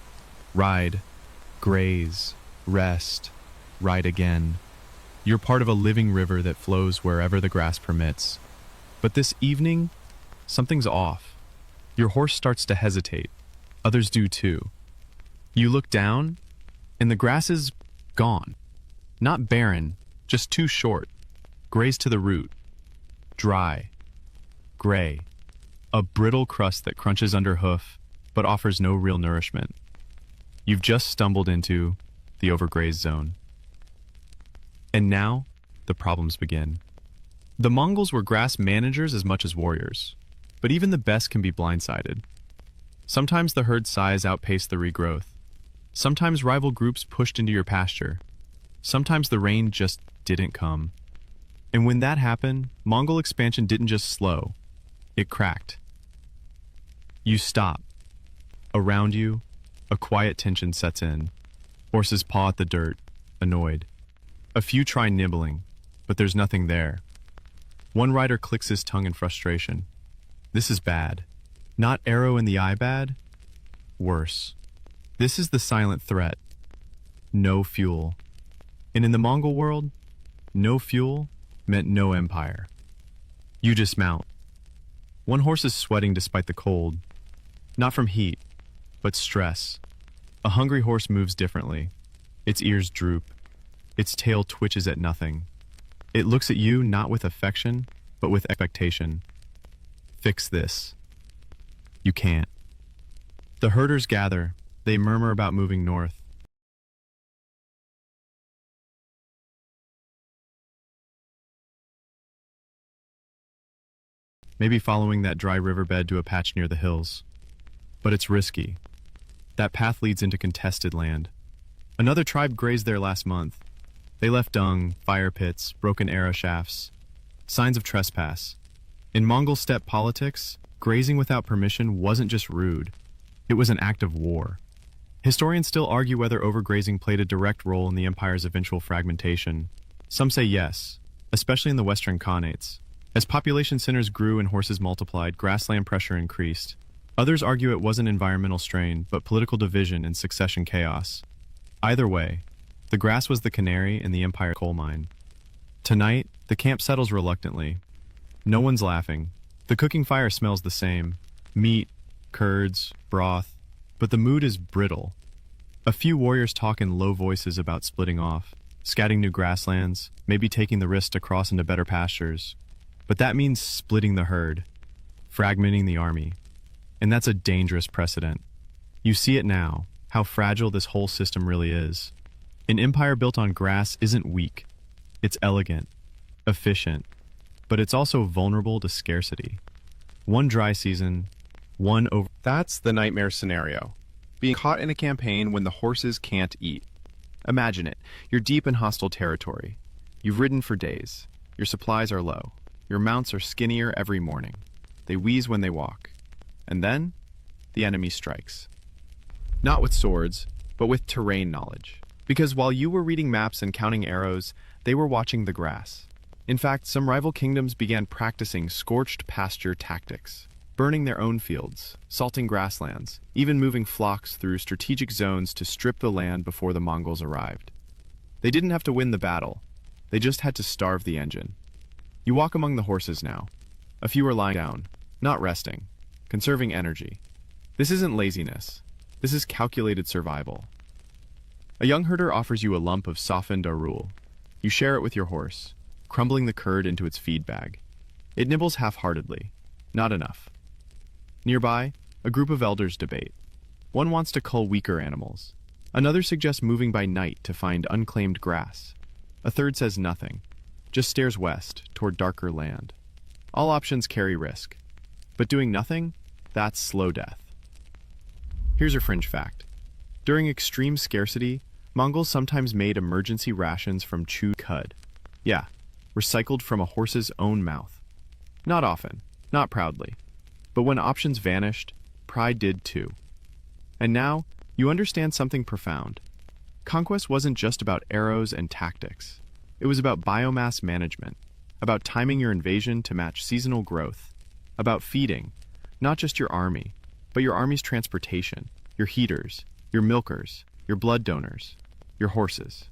A: Ride, graze, rest, ride again. You're part of a living river that flows wherever the grass permits. But this evening, something's off. Your horse starts to hesitate. Others do too. You look down, and the grass is gone. Not barren, just too short. Grazed to the root. Dry. Gray. A brittle crust that crunches under hoof, but offers no real nourishment. You've just stumbled into the overgrazed zone. And now, the problems begin. The Mongols were grass managers as much as warriors, but even the best can be blindsided. Sometimes the herd size outpaced the regrowth. Sometimes rival groups pushed into your pasture. Sometimes the rain just didn't come. And when that happened, Mongol expansion didn't just slow, it cracked. You stop. Around you, a quiet tension sets in. Horses paw at the dirt, annoyed. A few try nibbling, but there's nothing there. One rider clicks his tongue in frustration. This is bad. Not arrow in the eye bad? Worse. This is the silent threat. No fuel. And in the Mongol world, no fuel meant no empire. You dismount. One horse is sweating despite the cold. Not from heat, but stress. A hungry horse moves differently. Its ears droop. Its tail twitches at nothing. It looks at you not with affection, but with expectation. Fix this. You can't. The herders gather. They murmur about moving north. Maybe following that dry riverbed to a patch near the hills.
D: but it's risky. That path leads into contested land. Another tribe grazed there last month. They left dung, fire pits, broken arrow shafts, signs of trespass. In Mongol steppe politics, grazing without permission wasn't just rude. It was an act of war. Historians still argue whether overgrazing played a direct role in the empire's eventual fragmentation. Some say yes, especially in the Western Khanates. As population centers grew and horses multiplied, grassland pressure increased. Others argue it wasn't environmental strain, but political division and succession chaos. Either way, the grass was the canary in the empire coal mine. Tonight, the camp settles reluctantly. No one's laughing. The cooking fire smells the same. Meat, curds, broth. But the mood is brittle. A few warriors talk in low voices about splitting off, scatting new grasslands, maybe taking the risk to cross into better pastures. But that means splitting the herd, fragmenting the army. And that's a dangerous precedent. You see it now, how fragile this whole system really is. An empire built on grass isn't weak. It's elegant, efficient, but it's also vulnerable to scarcity. One dry season, one over...
E: That's the nightmare scenario. Being caught in a campaign when the horses can't eat. Imagine it. You're deep in hostile territory. You've ridden for days. Your supplies are low. Your mounts are skinnier every morning. They wheeze when they walk. And then, the enemy strikes. Not with swords, but with terrain knowledge. Because while you were reading maps and counting arrows, they were watching the grass. In fact, some rival kingdoms began practicing scorched pasture tactics, burning their own fields, salting grasslands, even moving flocks through strategic zones to strip the land before the Mongols arrived. They didn't have to win the battle. They just had to starve the engine. You walk among the horses now. A few are lying down, not resting, conserving energy. This isn't laziness. This is calculated survival. A young herder offers you a lump of softened arul. You share it with your horse, crumbling the curd into its feed bag. It nibbles half-heartedly. Not enough. Nearby, a group of elders debate. One wants to cull weaker animals. Another suggests moving by night to find unclaimed grass. A third says nothing, just stares west toward darker land. All options carry risk. But doing nothing, that's slow death. Here's a fringe fact. During extreme scarcity, Mongols sometimes made emergency rations from chewed cud. Yeah, recycled from a horse's own mouth. Not often, not proudly. But when options vanished, pride did too. And now, you understand something profound. Conquest wasn't just about arrows and tactics. It was about biomass management, about timing your invasion to match seasonal growth, about feeding, not just your army, but your army's transportation, your heaters, your milkers, your blood donors, your horses.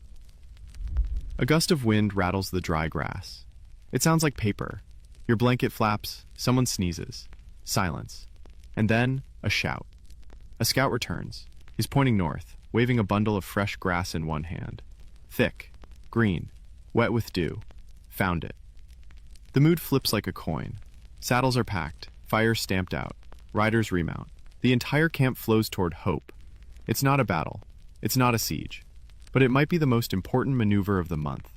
E: A gust of wind rattles the dry grass. It sounds like paper. Your blanket flaps, someone sneezes. Silence. And then, a shout. A scout returns. He's pointing north, waving a bundle of fresh grass in one hand. Thick, green, wet with dew. Found it. The mood flips like a coin. Saddles are packed, fires stamped out, riders remount. The entire camp flows toward hope. It's not a battle. It's not a siege. But it might be the most important maneuver of the month.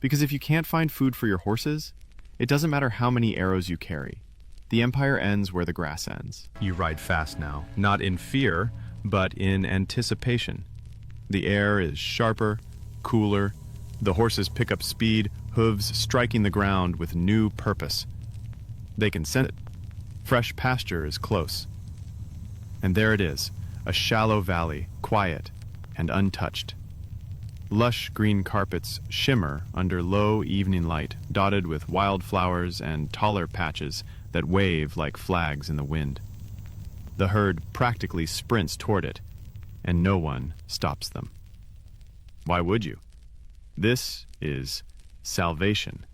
E: Because if you can't find food for your horses, it doesn't matter how many arrows you carry. The empire ends where the grass ends.
D: You ride fast now, not in fear, but in anticipation. The air is sharper, cooler. The horses pick up speed, hooves striking the ground with new purpose. They can sense it. Fresh pasture is close. And there it is, a shallow valley, quiet and untouched. Lush green carpets shimmer under low evening light, dotted with wildflowers and taller patches that wave like flags in the wind. The herd practically sprints toward it, and no one stops them. Why would you? This is salvation.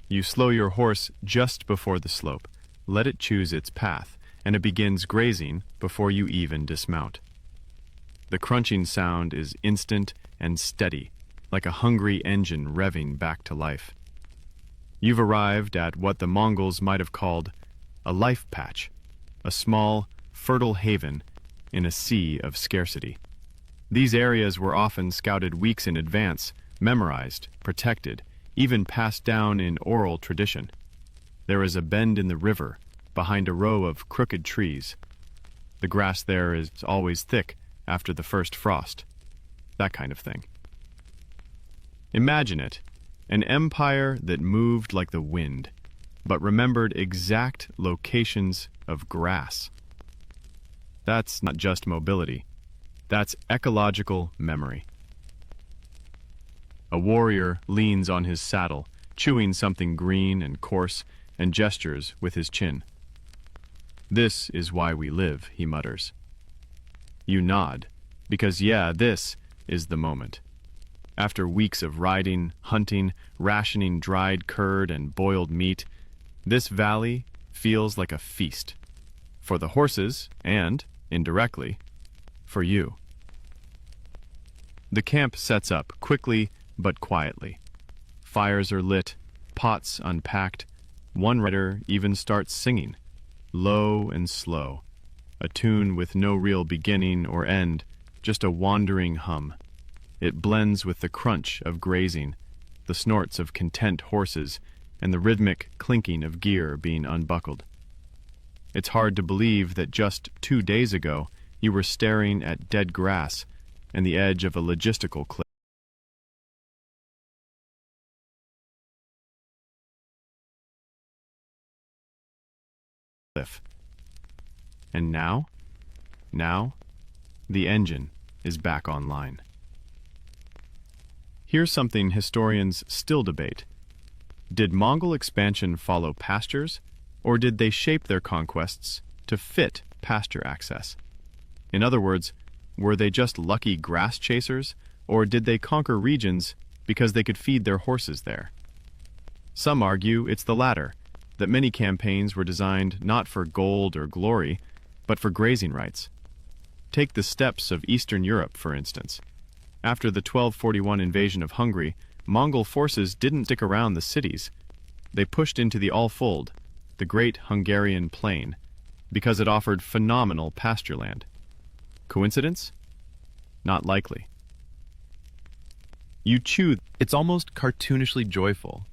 D: You slow your horse just before the slope, let it choose its path, and it begins grazing before you even dismount. The crunching sound is instant and steady, like a hungry engine revving back to life. You've arrived at what the Mongols might have called a life patch, a small, fertile haven in a sea of scarcity. These areas were often scouted weeks in advance, memorized, protected, even passed down in oral tradition. There is a bend in the river, behind a row of crooked trees. The grass there is always thick after the first frost. That kind of thing. Imagine it, an empire that moved like the wind, but remembered exact locations of grass. That's not just mobility. That's ecological memory. A warrior leans on his saddle, chewing something green and coarse, and gestures with his chin. "This is why we live," he mutters. You nod, because yeah, this is the moment. After weeks of riding, hunting, rationing dried curd and boiled meat, this valley feels like a feast. For the horses, and, indirectly, for you. The camp sets up quickly but quietly. Fires are lit, pots unpacked. One rider even starts singing, low and slow, a tune with no real beginning or end, just a wandering hum. It blends with the crunch of grazing, the snorts of content horses, and the rhythmic clinking of gear being unbuckled. It's hard to believe that just 2 days ago you were staring at dead grass and the edge of a logistical cliff. And now, the engine is back online. Here's something historians still debate. Did Mongol expansion follow pastures, or did they shape their conquests to fit pasture access? In other words, were they just lucky grass chasers, or did they conquer regions because they could feed their horses there? Some argue it's the latter, that many campaigns were designed not for gold or glory, but for grazing rights. Take the steppes of Eastern Europe, for instance. After the 1241 invasion of Hungary, Mongol forces didn't stick around the cities. They pushed into the Alfold, the great Hungarian plain, because it offered phenomenal pasture land. Coincidence? Not likely. You chew. It's almost cartoonishly joyful.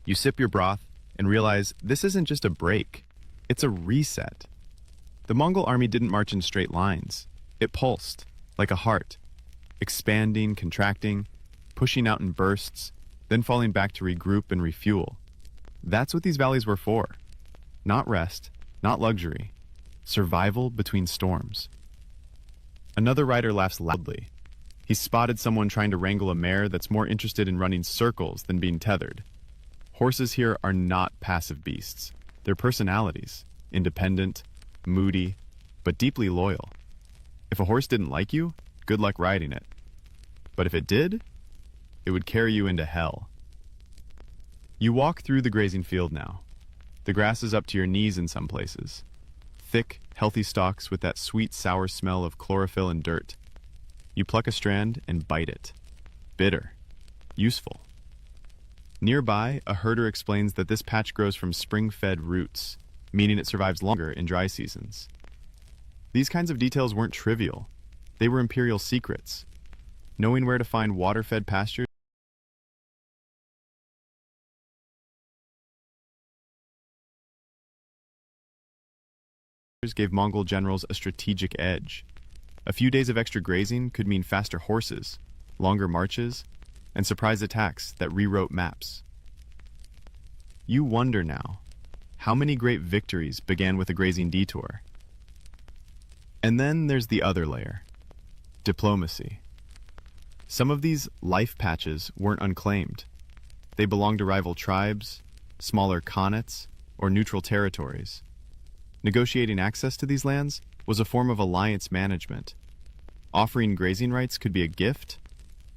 D: You sip your broth and realize this isn't just a break, it's a reset. The Mongol army didn't march in straight lines. It pulsed, like a heart, expanding, contracting, pushing out in bursts, then falling back to regroup and refuel. That's what these valleys were for. Not rest, not luxury, survival between storms. Another rider laughs loudly. He spotted someone trying to wrangle a mare that's more interested in running circles than being tethered. Horses here are not passive beasts. They're personalities, independent, moody, but deeply loyal. If a horse didn't like you, good luck riding it. But if it did, it would carry you into hell. You walk through the grazing field now. The grass is up to your knees in some places. Thick, healthy stalks with that sweet, sour smell of chlorophyll and dirt. You pluck a strand and bite it. Bitter. Useful. Nearby, a herder explains that this patch grows from spring-fed roots, meaning it survives longer in dry seasons. These kinds of details weren't trivial. They were imperial secrets. Knowing where to find water-fed pastures gave Mongol generals a strategic edge. A few days of extra grazing could mean faster horses, longer marches, and surprise attacks that rewrote maps. You wonder now, how many great victories began with a grazing detour? And then there's the other layer, diplomacy. Some of these life patches weren't unclaimed. They belonged to rival tribes, smaller khanates, or neutral territories. Negotiating access to these lands was a form of alliance management. Offering grazing rights could be a gift.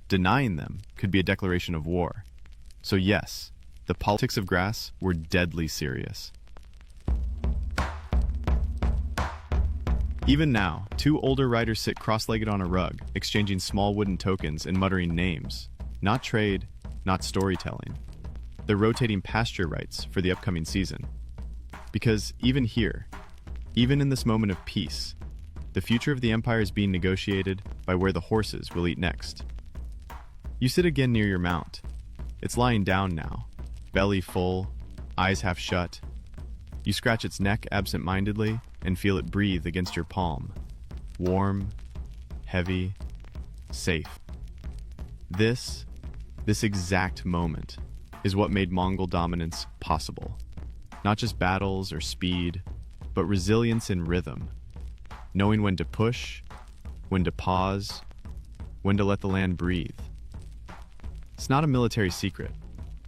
D: Denying them could be a declaration of war. So yes, the politics of grass were deadly serious. Even now, 2 older riders sit cross-legged on a rug, exchanging small wooden tokens and muttering names. Not trade, not storytelling. They're rotating pasture rights for the upcoming season. Because even here, even in this moment of peace, the future of the empire is being negotiated by where the horses will eat next. You sit again near your mount. It's lying down now, belly full, eyes half shut.
E: You scratch its neck absent-mindedly and feel it breathe against your palm. Warm, heavy, safe. This exact moment is what made Mongol dominance possible. Not just battles or speed, but resilience in rhythm. Knowing when to push, when to pause, when to let the land breathe. It's not a military secret.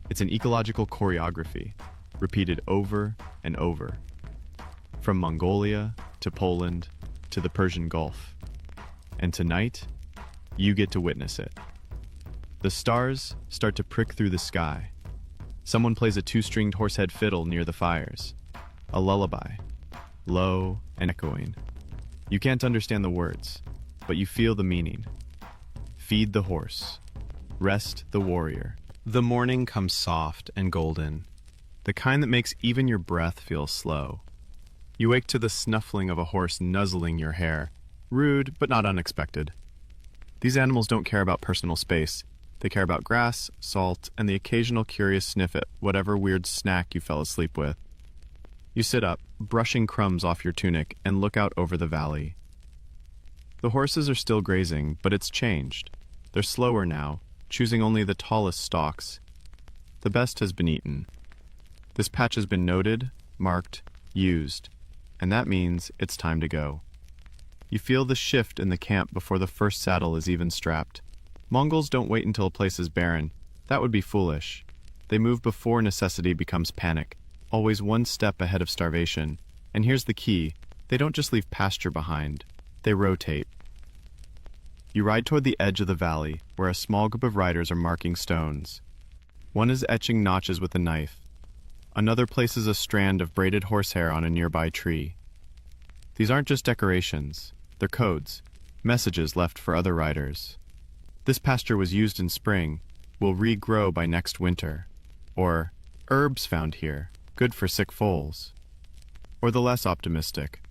E: It's an ecological choreography, repeated over and over. From Mongolia to Poland to the Persian Gulf. And tonight, you get to witness it. The stars start to prick through the sky. Someone plays a two-stringed horsehead fiddle near the fires. A lullaby, low and echoing. You can't understand the words, but you feel the meaning. Feed the horse. Rest the warrior. The morning comes soft and golden, the kind that makes even your breath feel slow. You wake to the snuffling of a horse nuzzling your hair. Rude, but not unexpected. These animals don't care about personal space. They care about grass, salt, and the occasional curious sniff at whatever weird snack you fell asleep with. You sit up, brushing crumbs off your tunic, and look out over the valley. The horses are still grazing, but it's changed. They're slower now, choosing only the tallest stalks. The best has been eaten. This patch has been noted, marked, used, and that means it's time to go. You feel the shift in the camp before the first saddle is even strapped. Mongols don't wait until a place is barren. That would be foolish. They move before necessity becomes panic, always one step ahead of starvation. And here's the key: they don't just leave pasture behind, they rotate. You ride toward the edge of the valley, where a small group of riders are marking stones. One is etching notches with a knife. Another places a strand of braided horsehair on a nearby tree. These aren't just decorations, they're codes, messages left for other riders. This pasture was used in spring, will regrow by next winter. Or, herbs found here, good for sick foals. Or the less optimistic,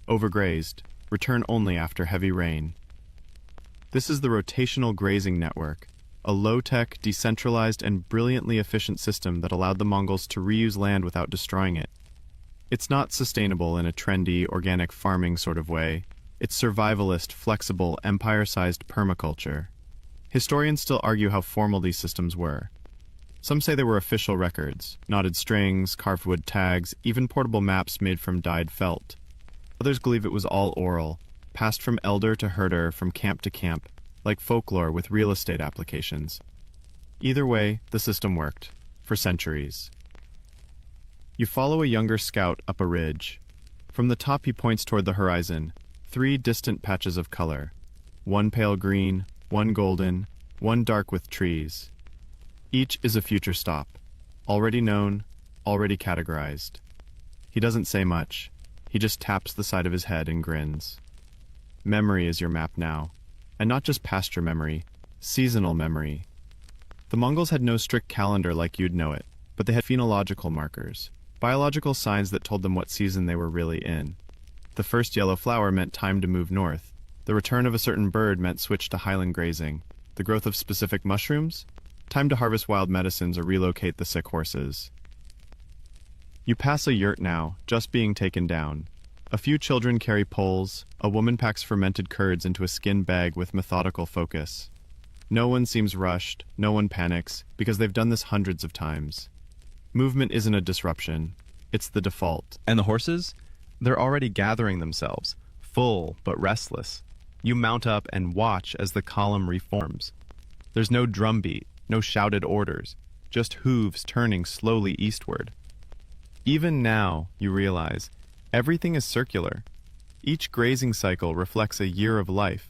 E: overgrazed, return only after heavy rain. This is the rotational grazing network, a low-tech, decentralized, and brilliantly efficient system that allowed the Mongols to reuse land without destroying it. It's not sustainable in a trendy, organic farming sort of way. It's survivalist, flexible, empire-sized permaculture. Historians still argue how formal these systems were. Some say they were official records, knotted strings, carved wood tags, even portable maps made from dyed felt. Others believe it was all oral, passed from elder to herder, from camp to camp, like folklore with real estate applications. Either way, the system worked, for centuries. You follow a younger scout up a ridge. From the top he points toward the horizon, 3 distant patches of color. One pale green, one golden, one dark with trees. Each is a future stop, already known, already categorized. He doesn't say much. He just taps the side of his head and grins. Memory is your map now, and not just pasture memory, seasonal memory. The Mongols had no strict calendar like you'd know it, but they had phenological markers, biological signs that told them what season they were really in. The first yellow flower meant time to move north. The return of a certain bird meant switch to highland grazing. The growth of specific mushrooms? Time to harvest wild medicines or relocate the sick horses. You pass a yurt now, just being taken down. A few children carry poles, a woman packs fermented curds into a skin bag with methodical focus. No one seems rushed, no one panics, because they've done this hundreds of times. Movement isn't a disruption, it's the default.
D: And the horses? They're already gathering themselves, full but restless. You mount up and watch as the column reforms. There's no drumbeat, no shouted orders, just hooves turning slowly eastward. Even now, you realize, everything is circular. Each grazing cycle reflects a year of life.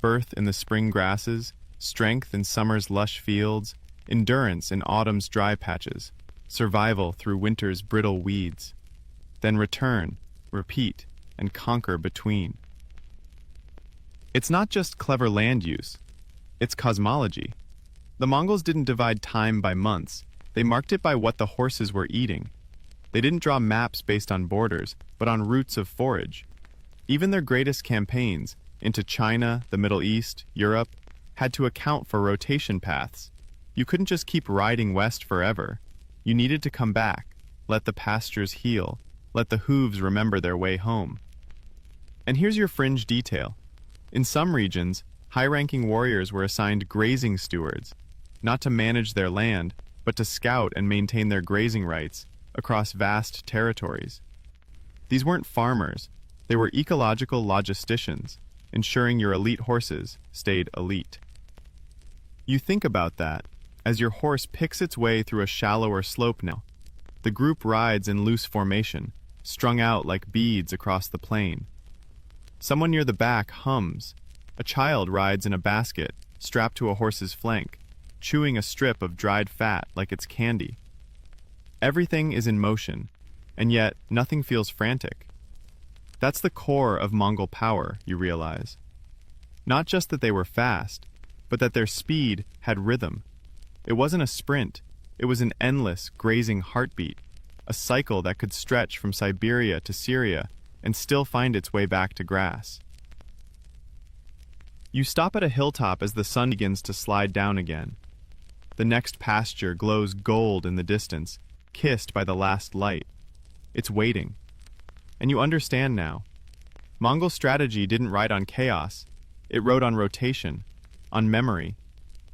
D: Birth in the spring grasses, strength in summer's lush fields, endurance in autumn's dry patches, survival through winter's brittle weeds. Then return, repeat, and conquer between. It's not just clever land use, it's cosmology. The Mongols didn't divide time by months, they marked it by what the horses were eating. They didn't draw maps based on borders, but on routes of forage. Even their greatest campaigns, into China, the Middle East, Europe, had to account for rotation paths. You couldn't just keep riding west forever. You needed to come back, let the pastures heal, let the hooves remember their way home. And here's your fringe detail. In some regions, high-ranking warriors were assigned grazing stewards, not to manage their land, but to scout and maintain their grazing rights across vast territories. These weren't farmers, they were ecological logisticians, ensuring your elite horses stayed elite. You think about that as your horse picks its way through a shallower slope now. The group rides in loose formation, strung out like beads across the plain. Someone near the back hums. A child rides in a basket, strapped to a horse's flank, chewing a strip of dried fat like it's candy. Everything is in motion, and yet nothing feels frantic. That's the core of Mongol power, you realize. Not just that they were fast, but that their speed had rhythm. It wasn't a sprint, it was an endless, grazing heartbeat, a cycle that could stretch from Siberia to Syria and still find its way back to grass. You stop at a hilltop as the sun begins to slide down again. The next pasture glows gold in the distance, kissed by the last light. It's waiting. And you understand now. Mongol strategy didn't ride on chaos. It rode on rotation, on memory,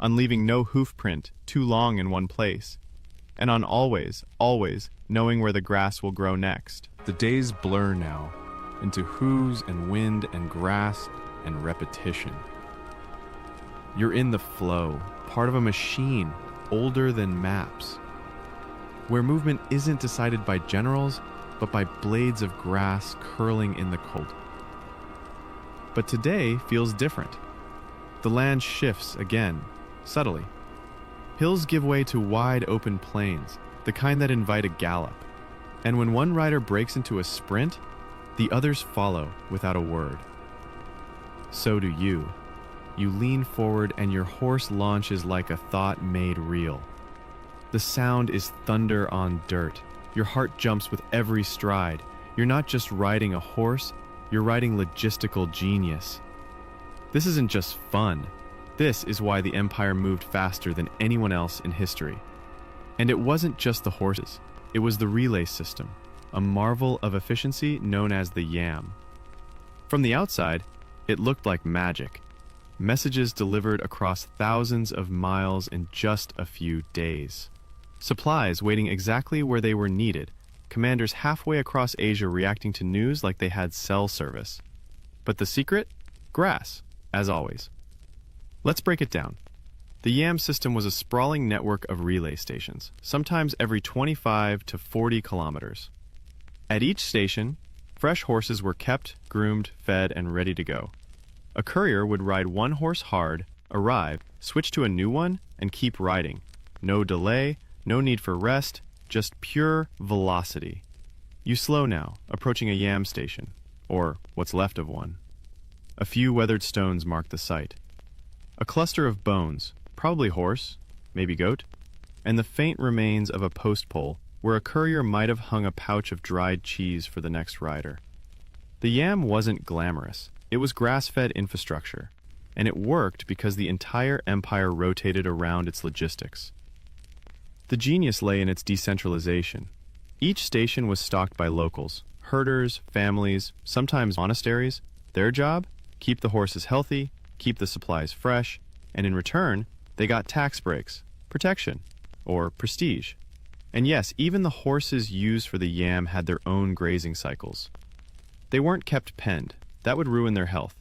D: on leaving no hoof print too long in one place, and on always, always knowing where the grass will grow next.
E: The days blur now into hooves and wind and grass and repetition. You're in the flow, part of a machine older than maps, where movement isn't decided by generals, but by blades of grass curling in the cold. But today feels different. The land shifts again, subtly. Hills give way to wide open plains, the kind that invite a gallop. And when one rider breaks into a sprint, the others follow without a word. So do you. You lean forward and your horse launches like a thought made real. The sound is thunder on dirt. Your heart jumps with every stride. You're not just riding a horse, you're riding logistical genius. This isn't just fun. This is why the empire moved faster than anyone else in history. And it wasn't just the horses. It was the relay system, a marvel of efficiency known as the yam. From the outside, it looked like magic. Messages delivered across thousands of miles in just a few days. Supplies waiting exactly where they were needed. Commanders halfway across Asia reacting to news like they had cell service. But the secret? Grass, as always. Let's break it down. The YAM system was a sprawling network of relay stations, sometimes every 25 to 40 kilometers. At each station, fresh horses were kept, groomed, fed, and ready to go. A courier would ride one horse hard, arrive, switch to a new one, and keep riding. No delay, no need for rest, just pure velocity. You slow now, approaching a YAM station, or what's left of one. A few weathered stones mark the site. A cluster of bones, probably horse, maybe goat, and the faint remains of a post pole where a courier might have hung a pouch of dried cheese for the next rider. The YAM wasn't glamorous. It was grass-fed infrastructure, and it worked because the entire empire rotated around its logistics. The genius lay in its decentralization. Each station was stocked by locals, herders, families, sometimes monasteries. Their job? Keep the horses healthy, keep the supplies fresh, and in return, they got tax breaks, protection, or prestige. And yes, even the horses used for the YAM had their own grazing cycles. They weren't kept penned. That would ruin their health.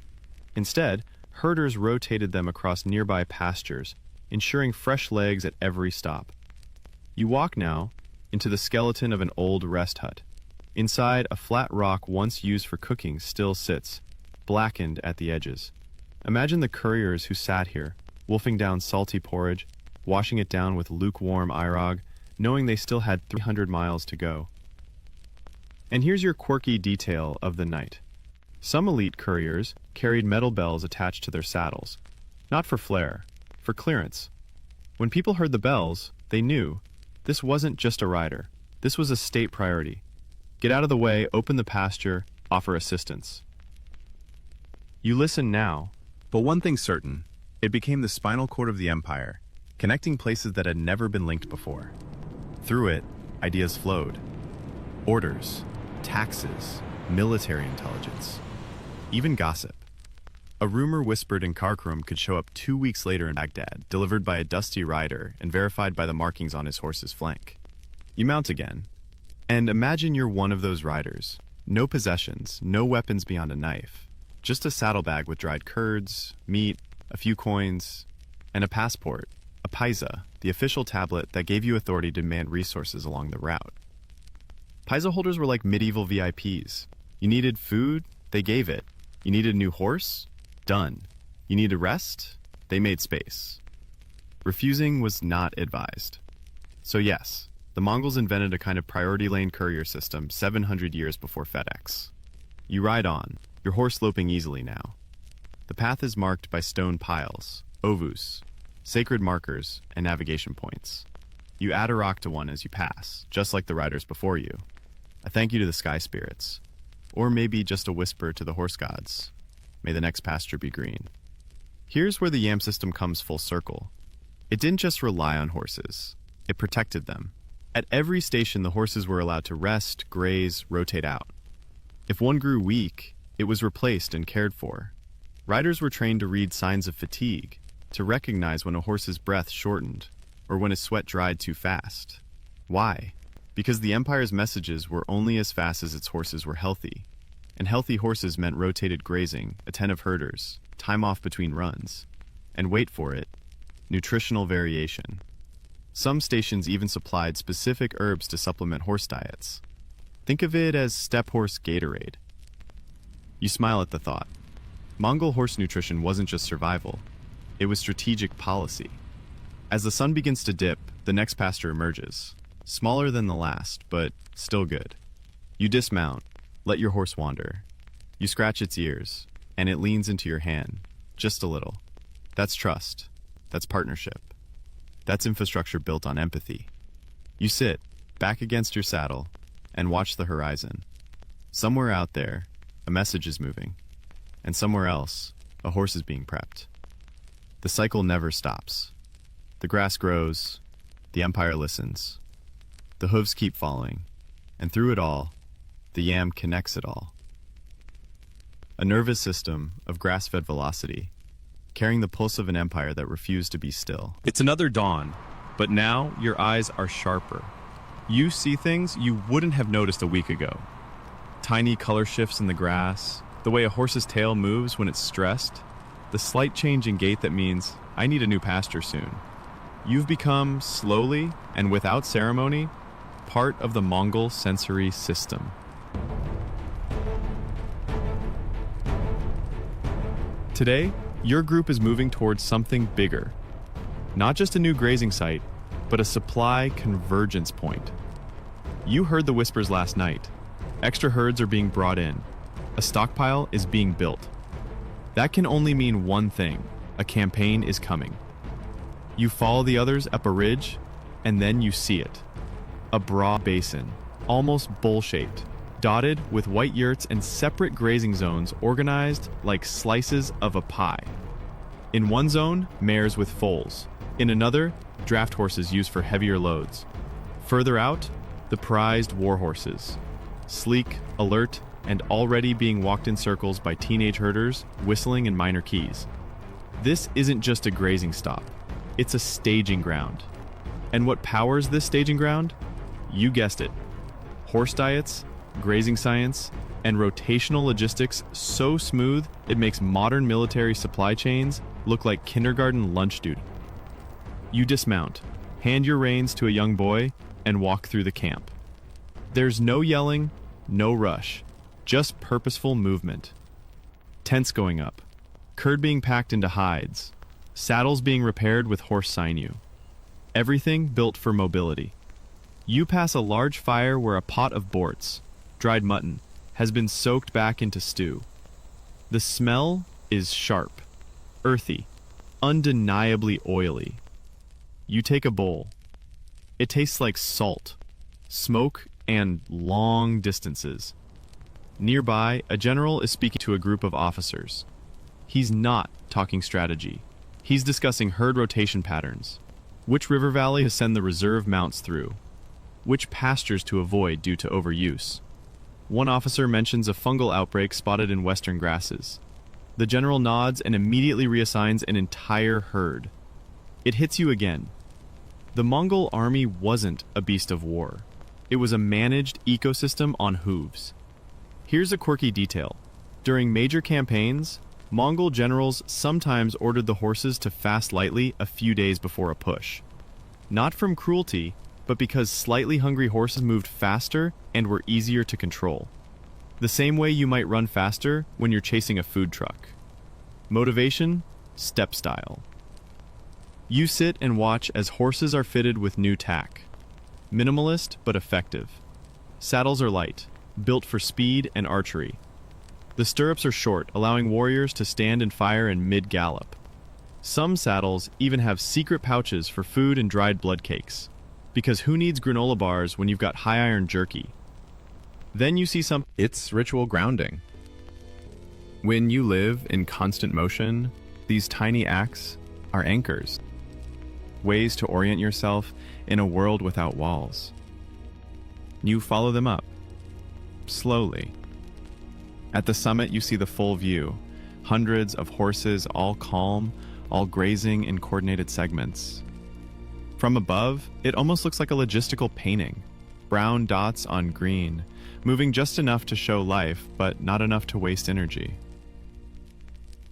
E: Instead, herders rotated them across nearby pastures, ensuring fresh legs at every stop. You walk now into the skeleton of an old rest hut. Inside, a flat rock once used for cooking still sits, blackened at the edges. Imagine the couriers who sat here, wolfing down salty porridge, washing it down with lukewarm irog, knowing they still had 300 miles to go. And here's your quirky detail of the night. Some elite couriers carried metal bells attached to their saddles, not for flair, for clearance. When people heard the bells, they knew this wasn't just a rider. This was a state priority. Get out of the way, open the pasture, offer assistance. You listen now.
D: But one thing's certain, it became the spinal cord of the empire, connecting places that had never been linked before. Through it, ideas flowed. Orders, taxes, military intelligence, even gossip. A rumor whispered in Karakorum could show up 2 weeks later in Baghdad, delivered by a dusty rider and verified by the markings on his horse's flank. You mount again, and imagine you're one of those riders. No possessions, no weapons beyond a knife, just a saddlebag with dried curds, meat, a few coins, and a passport, a paisa, the official tablet that gave you authority to demand resources along the route. Paisa holders were like medieval VIPs. You needed food, they gave it. You needed a new horse? Done. You needed rest? They made space. Refusing was not advised. So yes, the Mongols invented a kind of priority lane courier system 700 years before FedEx. You ride on, your horse loping easily now. The path is marked by stone piles, ovus, sacred markers, and navigation points. You add a rock to one as you pass, just like the riders before you. A thank you to the sky spirits, or maybe just a whisper to the horse gods. May the next pasture be green. Here's where the YAM system comes full circle. It didn't just rely on horses, it protected them. At every station, the horses were allowed to rest, graze, rotate out. If one grew weak, it was replaced and cared for. Riders were trained to read signs of fatigue, to recognize when a horse's breath shortened, or when his sweat dried too fast. Why? Because the Empire's messages were only as fast as its horses were healthy. And healthy horses meant rotated grazing, attentive herders, time off between runs, and wait for it, nutritional variation. Some stations even supplied specific herbs to supplement horse diets. Think of it as steppe horse Gatorade. You smile at the thought. Mongol horse nutrition wasn't just survival, it was strategic policy. As the sun begins to dip, the next pasture emerges, smaller than the last, but still good. You dismount, let your horse wander. You scratch its ears, and it leans into your hand, just a little. That's trust. That's partnership. That's infrastructure built on empathy. You sit, back against your saddle, and watch the horizon. Somewhere out there, a message is moving, and somewhere else, a horse is being prepped. The cycle never stops. The grass grows, the Empire listens, the hooves keep following, and through it all, the YAM connects it all. A nervous system of grass-fed velocity, carrying the pulse of an empire that refused to be still.
E: It's another dawn, but now your eyes are sharper. You see things you wouldn't have noticed a week ago. Tiny color shifts in the grass, the way a horse's tail moves when it's stressed, the slight change in gait that means, I need a new pasture soon. You've become, slowly and without ceremony, part of the Mongol sensory system. Today, your group is moving towards something bigger. Not just a new grazing site, but a supply convergence point. You heard the whispers last night. Extra herds are being brought in. A stockpile is being built. That can only mean one thing: a campaign is coming. You follow the others up a ridge, and then you see it. A broad basin, almost bowl-shaped, dotted with white yurts and separate grazing zones organized like slices of a pie. In one zone, mares with foals. In another, draft horses used for heavier loads. Further out, the prized war horses. Sleek, alert, and already being walked in circles by teenage herders whistling in minor keys. This isn't just a grazing stop. It's a staging ground. And what powers this staging ground? You guessed it. Horse diets, grazing science, and rotational logistics so smooth it makes modern military supply chains look like kindergarten lunch duty. You dismount, hand your reins to a young boy, and walk through the camp. There's no yelling, no rush, just purposeful movement. Tents going up, curd being packed into hides, saddles being repaired with horse sinew. Everything built for mobility. You pass a large fire where a pot of borts, dried mutton, has been soaked back into stew. The smell is sharp, earthy, undeniably oily. You take a bowl. It tastes like salt, smoke, and long distances. Nearby, a general is speaking to a group of officers. He's not talking strategy. He's discussing herd rotation patterns. Which river valley to send the reserve mounts through. Which pastures to avoid due to overuse.
D: One officer mentions a fungal outbreak spotted in western grasses. The general nods and immediately reassigns an entire herd. It hits you again. The Mongol army wasn't a beast of war. It was a managed ecosystem on hooves. Here's a quirky detail. During major campaigns, Mongol generals sometimes ordered the horses to fast lightly a few days before a push. Not from cruelty, but because slightly hungry horses moved faster and were easier to control. The same way you might run faster when you're chasing a food truck. Motivation, step style. You sit and watch as horses are fitted with new tack. Minimalist but effective. Saddles are light, built for speed and archery. The stirrups are short, allowing warriors to stand and fire in mid-gallop. Some saddles even have secret pouches for food and dried blood cakes. Because who needs granola bars when you've got high iron jerky? Then you see some.
E: It's ritual grounding. When you live in constant motion, these tiny acts are anchors. Ways to orient yourself in a world without walls. You follow them up. Slowly. At the summit, you see the full view. Hundreds of horses, all calm, all grazing in coordinated segments. From above, it almost looks like a logistical painting. Brown dots on green, moving just enough to show life, but not enough to waste energy.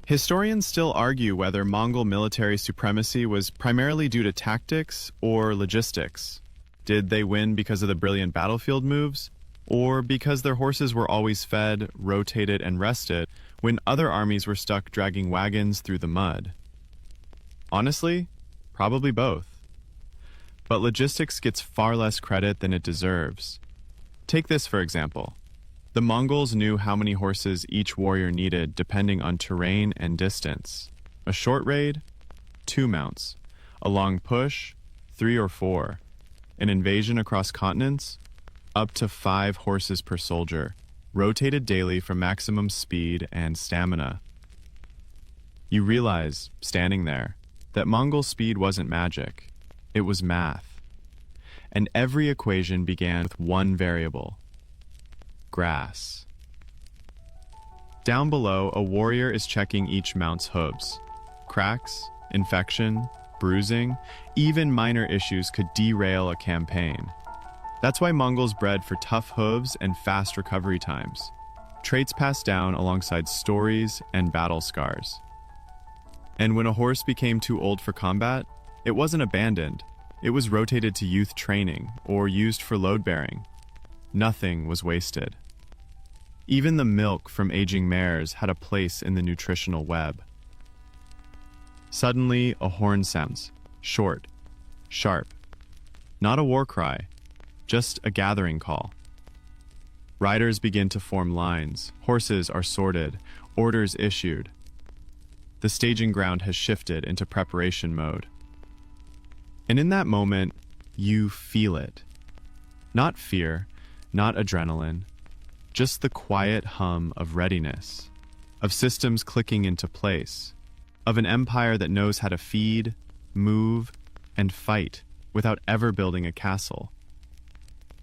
E: Historians still argue whether Mongol military supremacy was primarily due to tactics or logistics. Did they win because of the brilliant battlefield moves? Or because their horses were always fed, rotated, and rested when other armies were stuck dragging wagons through the mud? Honestly, probably both. But logistics gets far less credit than it deserves. Take this for example. The Mongols knew how many horses each warrior needed depending on terrain and distance. A short raid, 2 mounts. A long push, 3 or 4. An invasion across continents, up to 5 horses per soldier, rotated daily for maximum speed and stamina. You realize, standing there, that Mongol speed wasn't magic. It was math. And every equation began with one variable: grass. Down below, a warrior is checking each mount's hooves. Cracks, infection, bruising, even minor issues could derail a campaign. That's why Mongols bred for tough hooves and fast recovery times. Traits passed down alongside stories and battle scars. And when a horse became too old for combat, it wasn't abandoned. It was rotated to youth training or used for load bearing. Nothing was wasted. Even the milk from aging mares had a place in the nutritional web. Suddenly, a horn sounds, short, sharp. Not a war cry, just a gathering call. Riders begin to form lines, horses are sorted, orders issued. The staging ground has shifted into preparation mode. And in that moment, you feel it. Not fear, not adrenaline, just the quiet hum of readiness, of systems clicking into place, of an empire that knows how to feed, move, and fight without ever building a castle.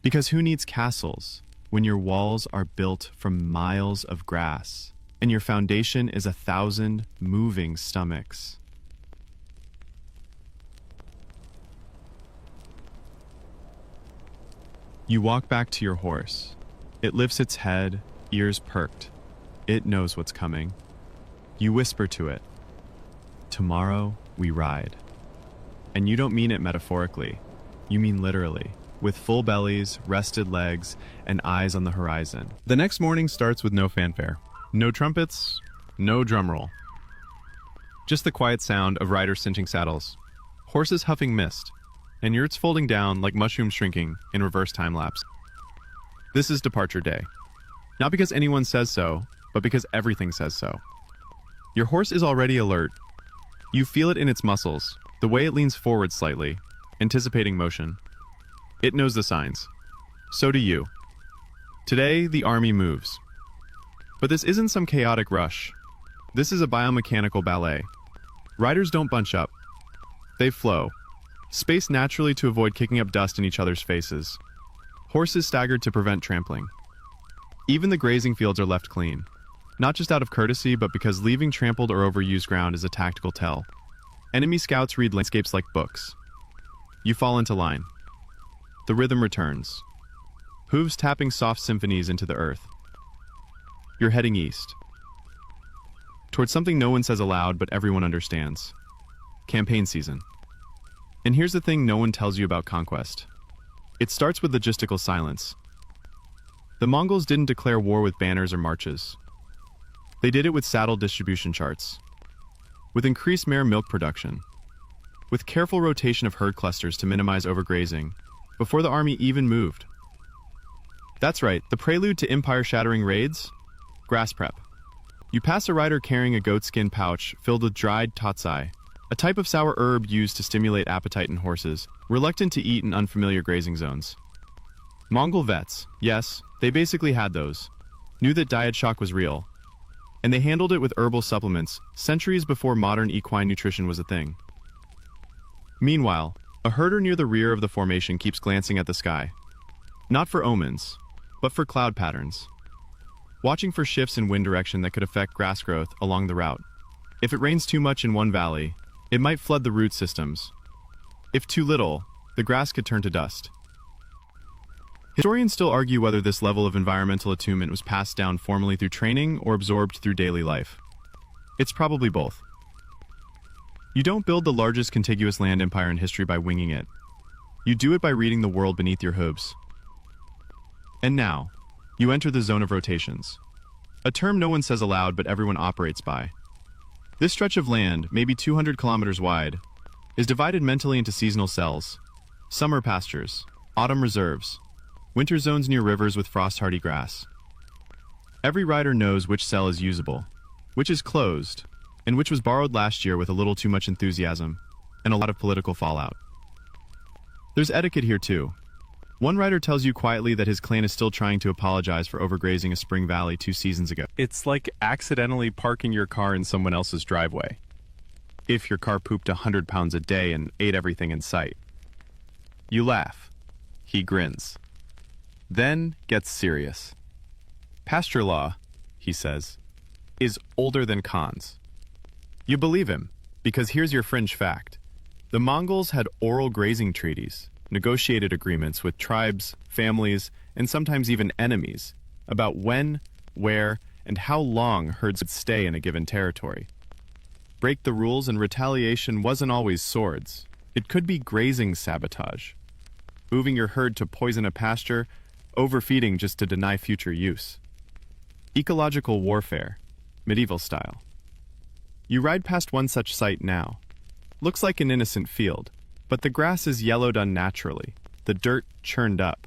E: Because who needs castles when your walls are built from miles of grass and your foundation is 1,000 moving stomachs? You walk back to your horse. It lifts its head, ears perked. It knows what's coming. You whisper to it, "Tomorrow we ride." And you don't mean it metaphorically. You mean literally, with full bellies, rested legs, and eyes on the horizon. The next morning starts with no fanfare. No trumpets, no drumroll. Just the quiet sound of riders cinching saddles, horses huffing mist, and yurts folding down like mushrooms shrinking in reverse time-lapse. This is departure day. Not because anyone says so, but because everything says so. Your horse is already alert. You feel it in its muscles, the way it leans forward slightly, anticipating motion. It knows the signs. So do you. Today, the army moves. But this isn't some chaotic rush. This is a biomechanical ballet. Riders don't bunch up. They flow, spaced naturally to avoid kicking up dust in each other's faces. Horses staggered to prevent trampling. Even the grazing fields are left clean. Not just out of courtesy, but because leaving trampled or overused ground is a tactical tell. Enemy scouts read landscapes like books. You fall into line. The rhythm returns. Hooves tapping soft symphonies into the earth. You're heading east. Towards something no one says aloud, but everyone understands. Campaign season. And here's the thing no one tells you about conquest. It starts with logistical silence. The Mongols didn't declare war with banners or marches. They did it with saddle distribution charts, with increased mare milk production, with careful rotation of herd clusters to minimize overgrazing, before the army even moved. That's right, the prelude to empire-shattering raids? Grass prep. You pass a rider carrying a goatskin pouch filled with dried tatsai, a type of sour herb used to stimulate appetite in horses, reluctant to eat in unfamiliar grazing zones. Mongol vets, yes, they basically had those, knew that diet shock was real, and they handled it with herbal supplements centuries before modern equine nutrition was a thing. Meanwhile, a herder near the rear of the formation keeps glancing at the sky. Not for omens, but for cloud patterns. Watching for shifts in wind direction that could affect grass growth along the route. If it rains too much in one valley, it might flood the root systems. If too little, the grass could turn to dust. Historians still argue whether this level of environmental attunement was passed down formally through training or absorbed through daily life. It's probably both. You don't build the largest contiguous land empire in history by winging it. You do it by reading the world beneath your hooves. And now, you enter the zone of rotations. A term no one says aloud but everyone operates by. This stretch of land, maybe 200 kilometers wide, is divided mentally into seasonal cells. Summer pastures, autumn reserves, winter zones near rivers with frost-hardy grass. Every rider knows which cell is usable, which is closed, and which was borrowed last year with a little too much enthusiasm and a lot of political fallout. There's etiquette here too. One rider tells you quietly that his clan is still trying to apologize for overgrazing a spring valley 2 seasons ago.
C: It's like accidentally parking your car in someone else's driveway.
E: If your car pooped 100 pounds a day and ate everything in sight. You laugh. He grins. Then gets serious. Pasture law, he says, is older than Khan's. You believe him, because here's your fringe fact. The Mongols had oral grazing treaties, negotiated agreements with tribes, families, and sometimes even enemies about when, where, and how long herds would stay in a given territory. Break the rules and retaliation wasn't always swords. It could be grazing sabotage. Moving your herd to poison a pasture, overfeeding just to deny future use. Ecological warfare, medieval style. You ride past one such site now. Looks like an innocent field, but the grass is yellowed unnaturally, the dirt churned up.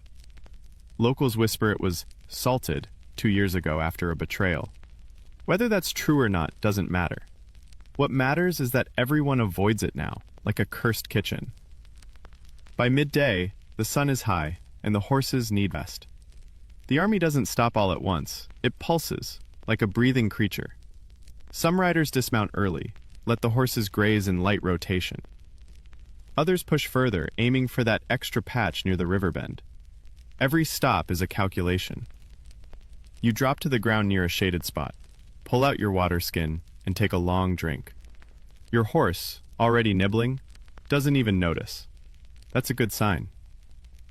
E: Locals whisper it was salted 2 years ago after a betrayal. Whether that's true or not doesn't matter. What matters is that everyone avoids it now, like a cursed kitchen. By midday, the sun is high, and the horses need rest. The army doesn't stop all at once. It pulses, like a breathing creature. Some riders dismount early, let the horses graze in light rotation. Others push further, aiming for that extra patch near the river bend. Every stop is a calculation. You drop to the ground near a shaded spot, pull out your water skin, and take a long drink. Your horse, already nibbling, doesn't even notice. That's a good sign.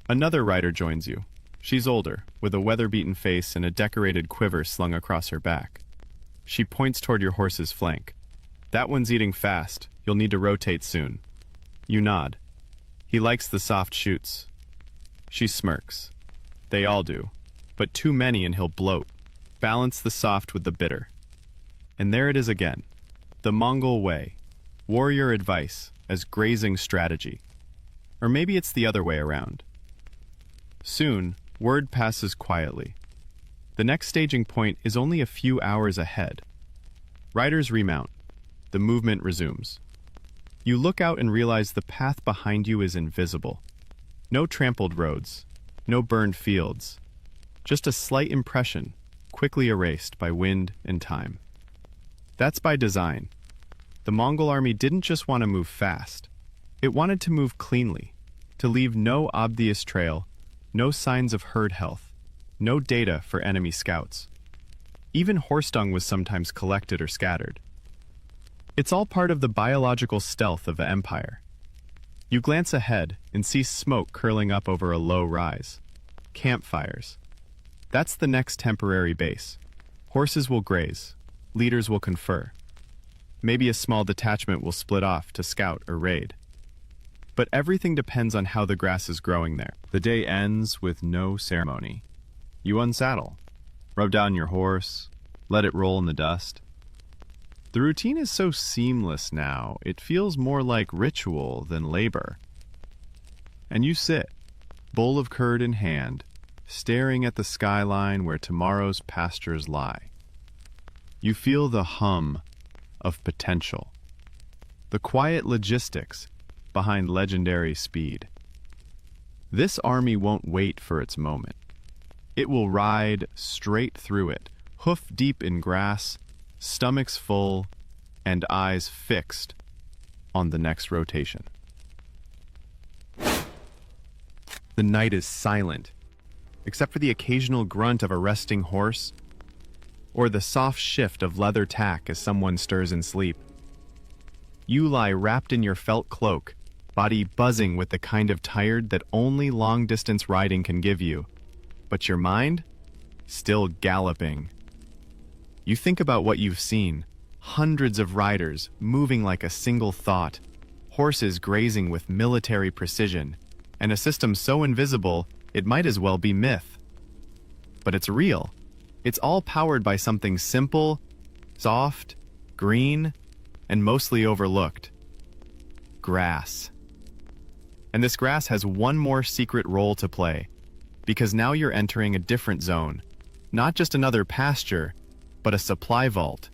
E: Another rider joins you. She's older, with a weather-beaten face and a decorated quiver slung across her back. She points toward your horse's flank. That one's eating fast. You'll need to rotate soon. You nod. He likes the soft shoots. She smirks. They all do. But too many and he'll bloat. Balance the soft with the bitter. And there it is again. The Mongol way. Warrior advice as grazing strategy. Or maybe it's the other way around. Soon, word passes quietly. The next staging point is only a few hours ahead. Riders remount. The movement resumes. You look out and realize the path behind you is invisible. No trampled roads, no burned fields. Just a slight impression, quickly erased by wind and time. That's by design. The Mongol army didn't just want to move fast. It wanted to move cleanly, to leave no obvious trail, no signs of herd health.
D: no data for enemy scouts. Even horse dung was sometimes collected or scattered. It's all part of the biological stealth of the empire. You glance ahead and see smoke curling up over a low rise. Campfires. That's the next temporary base. Horses will graze. Leaders will confer. Maybe a small detachment will split off to scout or raid. But everything depends on how the grass is growing there.
E: The day ends with no ceremony. You unsaddle, rub down your horse, let it roll in the dust. The routine is so seamless now, it feels more like ritual than labor. And you sit, bowl of curd in hand, staring at the skyline where tomorrow's pastures lie. You feel the hum of potential, the quiet logistics behind legendary speed. This army won't wait for its moment. It will ride straight through it, hoof deep in grass, stomachs full, and eyes fixed on the next rotation.
D: The night is silent, except for the occasional grunt of a resting horse or the soft shift of leather tack as someone stirs in sleep. You lie wrapped in your felt cloak, body buzzing with the kind of tired that only long-distance riding can give you, but your mind still galloping. You think about what you've seen, hundreds of riders moving like a single thought, horses grazing with military precision, and a system so invisible it might as well be myth. But it's real. It's all powered by something simple, soft, green, and mostly overlooked. Grass. And this grass has one more secret role to play, because now you're entering a different zone. Not just another pasture, but a supply vault.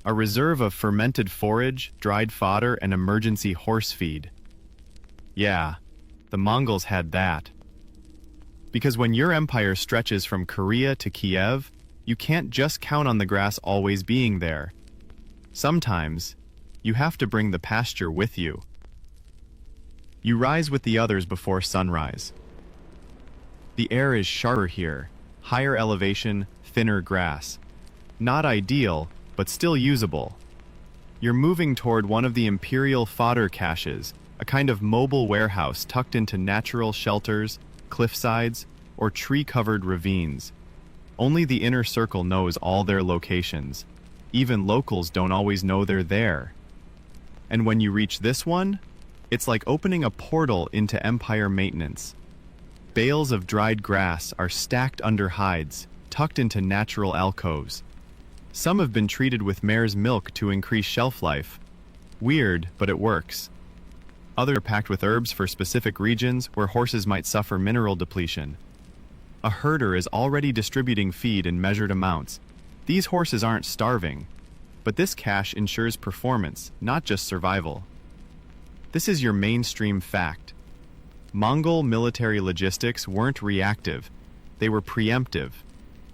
D: A reserve of fermented forage, dried fodder, and emergency horse feed. Yeah, the Mongols had that. Because when your empire stretches from Korea to Kiev, you can't just count on the grass always being there. Sometimes, you have to bring the pasture with you. You rise with the others before sunrise. The air is sharper here, higher elevation, thinner grass. Not ideal, but still usable. You're moving toward one of the imperial fodder caches, a kind of mobile warehouse tucked into natural shelters, cliffsides, or tree-covered ravines. Only the inner circle knows all their locations. Even locals don't always know they're there. And when you reach this one, it's like opening a portal into empire maintenance. Bales of dried grass are stacked under hides, tucked into natural alcoves. Some have been treated with mare's milk to increase shelf life. Weird, but it works. Others are packed with herbs for specific regions where horses might suffer mineral depletion. A herder is already distributing feed in measured amounts. These horses aren't starving, but this cache ensures performance, not just survival. This is your mainstream fact. Mongol military logistics weren't reactive, they were preemptive.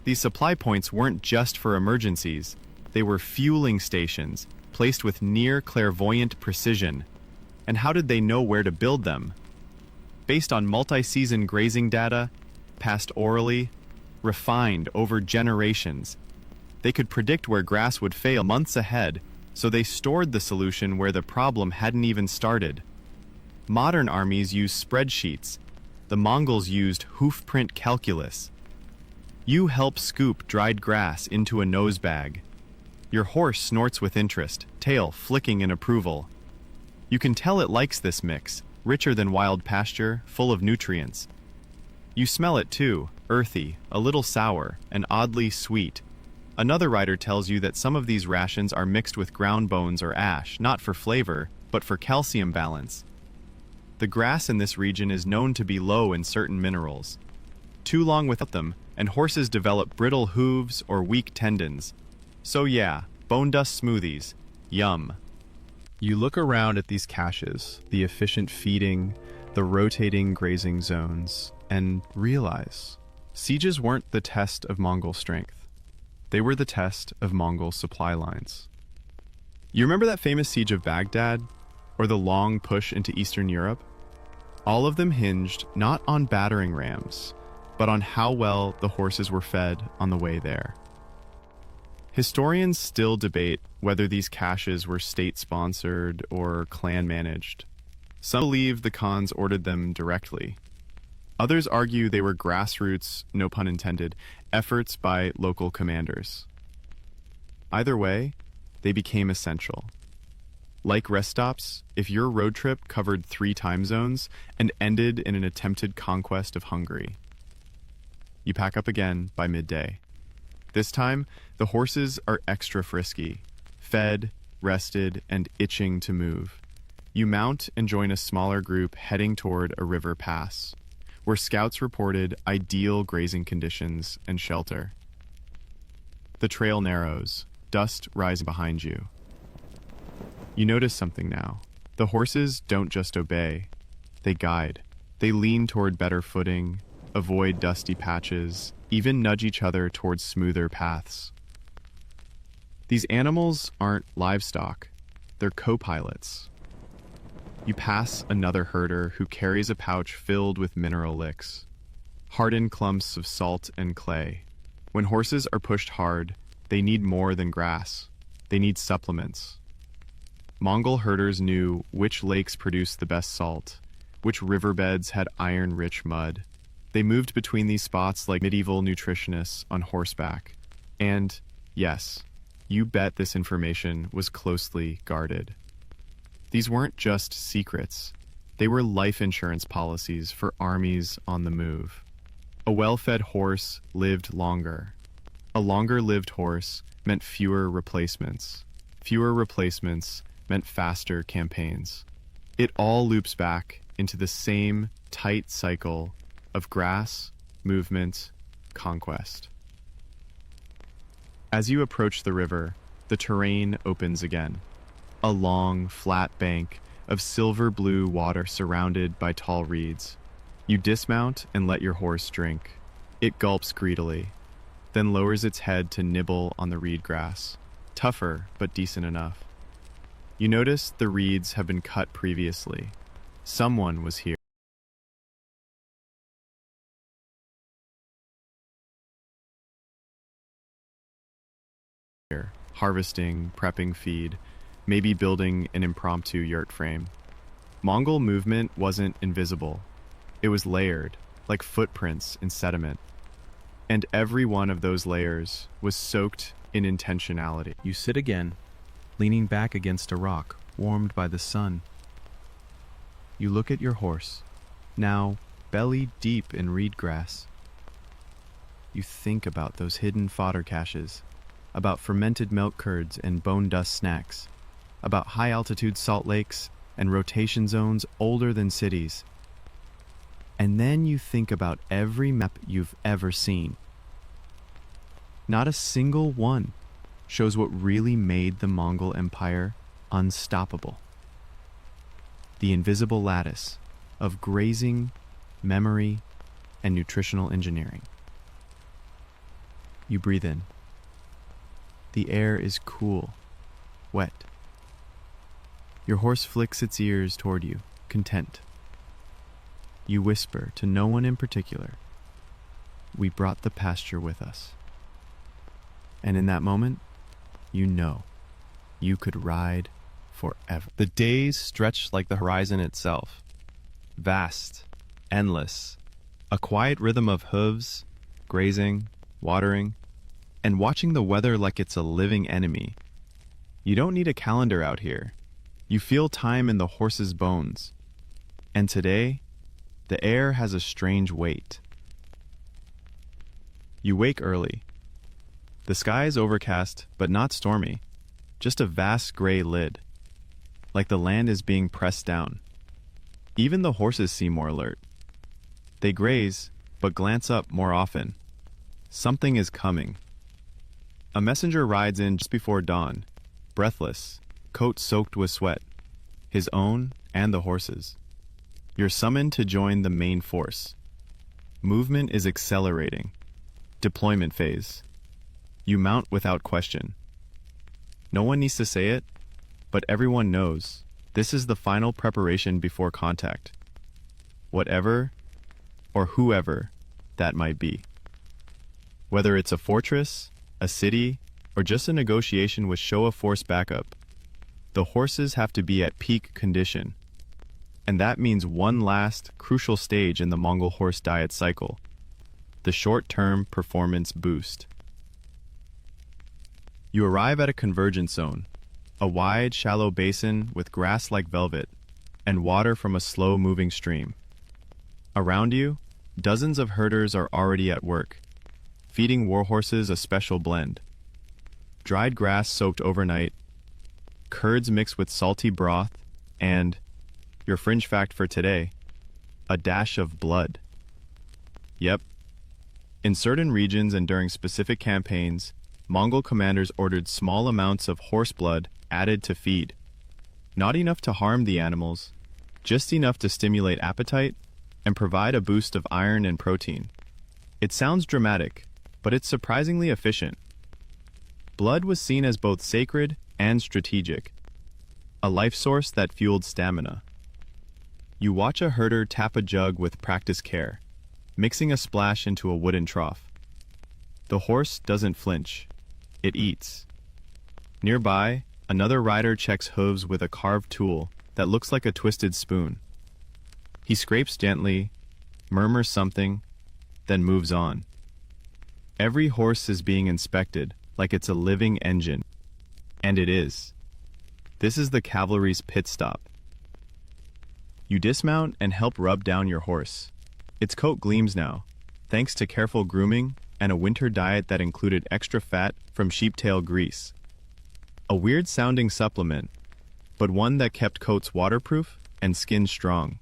D: These supply points weren't just for emergencies, they were fueling stations, placed with near clairvoyant precision. And how did they know where to build them? Based on multi-season grazing data, passed orally, refined over generations, they could predict where grass would fail months ahead, so they stored the solution where the problem hadn't even started. Modern armies use spreadsheets. The Mongols used hoofprint calculus. You help scoop dried grass into a nosebag. Your horse snorts with interest, tail flicking in approval. You can tell it likes this mix, richer than wild pasture, full of nutrients. You smell it too, earthy, a little sour, and oddly sweet. Another writer tells you that some of these rations are mixed with ground bones or ash, not for flavor, but for calcium balance. The grass in this region is known to be low in certain minerals. Too long without them, and horses develop brittle hooves or weak tendons. So yeah, bone dust smoothies. Yum.
E: You look around at these caches, the efficient feeding, the rotating grazing zones, and realize sieges weren't the test of Mongol strength. They were the test of Mongol supply lines. You remember that famous siege of Baghdad, or the long push into Eastern Europe? All of them hinged not on battering rams,
D: but on how well the horses were fed on the way there. Historians still debate whether these caches were state-sponsored or clan-managed. Some believe the Khans ordered them directly. Others argue they were grassroots, no pun intended, efforts by local commanders. Either way, they became essential. Like rest stops, if your road trip covered 3 time zones and ended in an attempted conquest of Hungary, you pack up again by midday. This time, the horses are extra frisky, fed, rested, and itching to move. You mount and join a smaller group heading toward a river pass, where scouts reported ideal grazing conditions and shelter. The trail narrows, dust rising behind you. You notice something now. The horses don't just obey, they guide. They lean toward better footing, avoid dusty patches, even nudge each other towards smoother paths. These animals aren't livestock, they're co-pilots. You pass another herder who carries a pouch filled with mineral licks, hardened clumps of salt and clay. When horses are pushed hard, they need more than grass. They need supplements. Mongol herders knew which lakes produced the best salt, which riverbeds had iron-rich mud. They moved between these spots like medieval nutritionists on horseback. And, yes, you bet this information was closely guarded. These weren't just secrets. They were life insurance policies for armies on the move. A well-fed horse lived longer. A longer-lived horse meant fewer replacements. Fewer replacements meant faster campaigns. It all loops back into the same tight cycle of grass, movement, conquest. As you approach the river, the terrain opens again. A long, flat bank of silver-blue water surrounded by tall reeds. You dismount and let your horse drink. It gulps greedily, then lowers its head to nibble on the reed grass. Tougher, but decent enough. You notice the reeds have been cut previously. Someone was here. Harvesting, prepping feed, maybe building an impromptu yurt frame. Mongol movement wasn't invisible. It was layered, like footprints in sediment. And every one of those layers was soaked in intentionality.
E: You sit again, leaning back against a rock, warmed by the sun. You look at your horse, now belly deep in reed grass. You think about those hidden fodder caches, about fermented milk curds and bone dust snacks, about high-altitude salt lakes and rotation zones older than cities. And then you think about every map you've ever seen. Not a single one shows what really made the Mongol Empire unstoppable. The invisible lattice of grazing, memory, and nutritional engineering. You breathe in. The air is cool, wet. Your horse flicks its ears toward you, content. You whisper to no one in particular, "We brought the pasture with us." And in that moment, you know you could ride forever.
D: The days stretched like the horizon itself. Vast, endless, a quiet rhythm of hooves, grazing, watering, and watching the weather like it's a living enemy. You don't need a calendar out here. You feel time in the horse's bones. And today, the air has a strange weight. You wake early. The sky is overcast, but not stormy. Just a vast gray lid, like the land is being pressed down. Even the horses seem more alert. They graze, but glance up more often. Something is coming. A messenger rides in just before dawn, breathless, coat soaked with sweat, his own and the horses'. You're summoned to join the main force. Movement is accelerating. Deployment phase. You mount without question. No one needs to say it, but everyone knows this is the final preparation before contact. Whatever or whoever that might be. Whether it's a fortress, a city, or just a negotiation with show of force backup, the horses have to be at peak condition. And that means one last, crucial stage in the Mongol horse diet cycle: the short-term performance boost. You arrive at a convergence zone, a wide, shallow basin with grass like velvet and water from a slow-moving stream. Around you, dozens of herders are already at work, feeding warhorses a special blend: dried grass soaked overnight, curds mixed with salty broth, and, your fringe fact for today, a dash of blood. Yep. In certain regions and during specific campaigns, Mongol commanders ordered small amounts of horse blood added to feed. Not enough to harm the animals, just enough to stimulate appetite and provide a boost of iron and protein. It sounds dramatic, but it's surprisingly efficient. Blood was seen as both sacred and strategic, a life source that fueled stamina. You watch a herder tap a jug with practiced care, mixing a splash into a wooden trough. The horse doesn't flinch. It eats. Nearby, another rider checks hooves with a carved tool that looks like a twisted spoon. He scrapes gently, murmurs something, then moves on. Every horse is being inspected like it's a living engine. And it is. This is the cavalry's pit stop. You dismount and help rub down your horse. Its coat gleams now, thanks to careful grooming and a winter diet that included extra fat from sheeptail grease. A weird-sounding supplement, but one that kept coats waterproof and skin strong.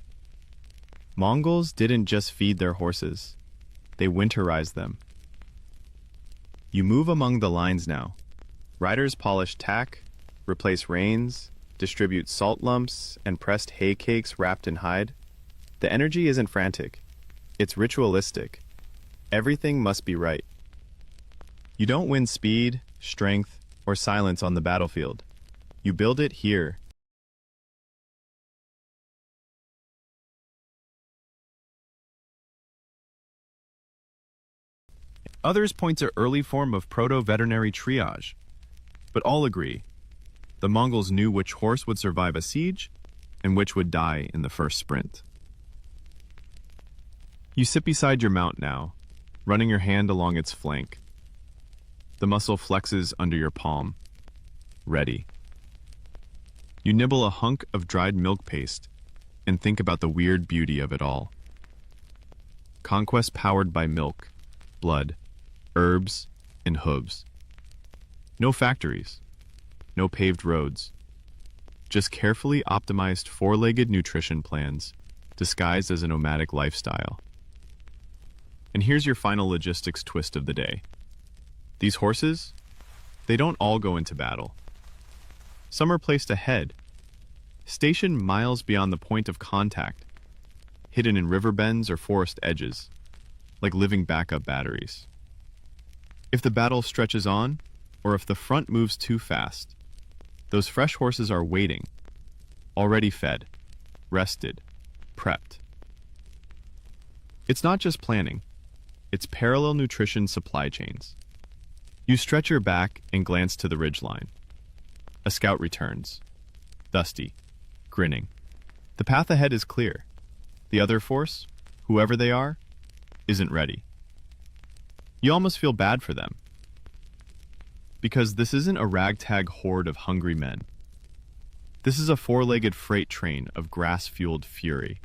D: Mongols didn't just feed their horses. They winterized them. You move among the lines now. Riders polish tack, replace reins, distribute salt lumps, and pressed hay cakes wrapped in hide. The energy isn't frantic. It's ritualistic. Everything must be right. You don't win speed, strength, or silence on the battlefield. You build it here. Others point to early form of proto-veterinary triage, but all agree. The Mongols knew which horse would survive a siege and which would die in the first sprint. You sit beside your mount now, running your hand along its flank. The muscle flexes under your palm, ready. You nibble a hunk of dried milk paste and think about the weird beauty of it all. Conquest powered by milk, blood, herbs, and hooves. No factories, no paved roads, just carefully optimized four-legged nutrition plans disguised as a nomadic lifestyle. And here's your final logistics twist of the day. These horses, they don't all go into battle. Some are placed ahead, stationed miles beyond the point of contact, hidden in river bends or forest edges, like living backup batteries. If the battle stretches on, or if the front moves too fast, those fresh horses are waiting, already fed, rested, prepped. It's not just planning, it's parallel nutrition supply chains. You stretch your back and glance to the ridgeline. A scout returns, dusty, grinning. The path ahead is clear. The other force, whoever they are, isn't ready. You almost feel bad for them. Because this isn't a ragtag horde of hungry men. This is a four-legged freight train of grass-fueled fury.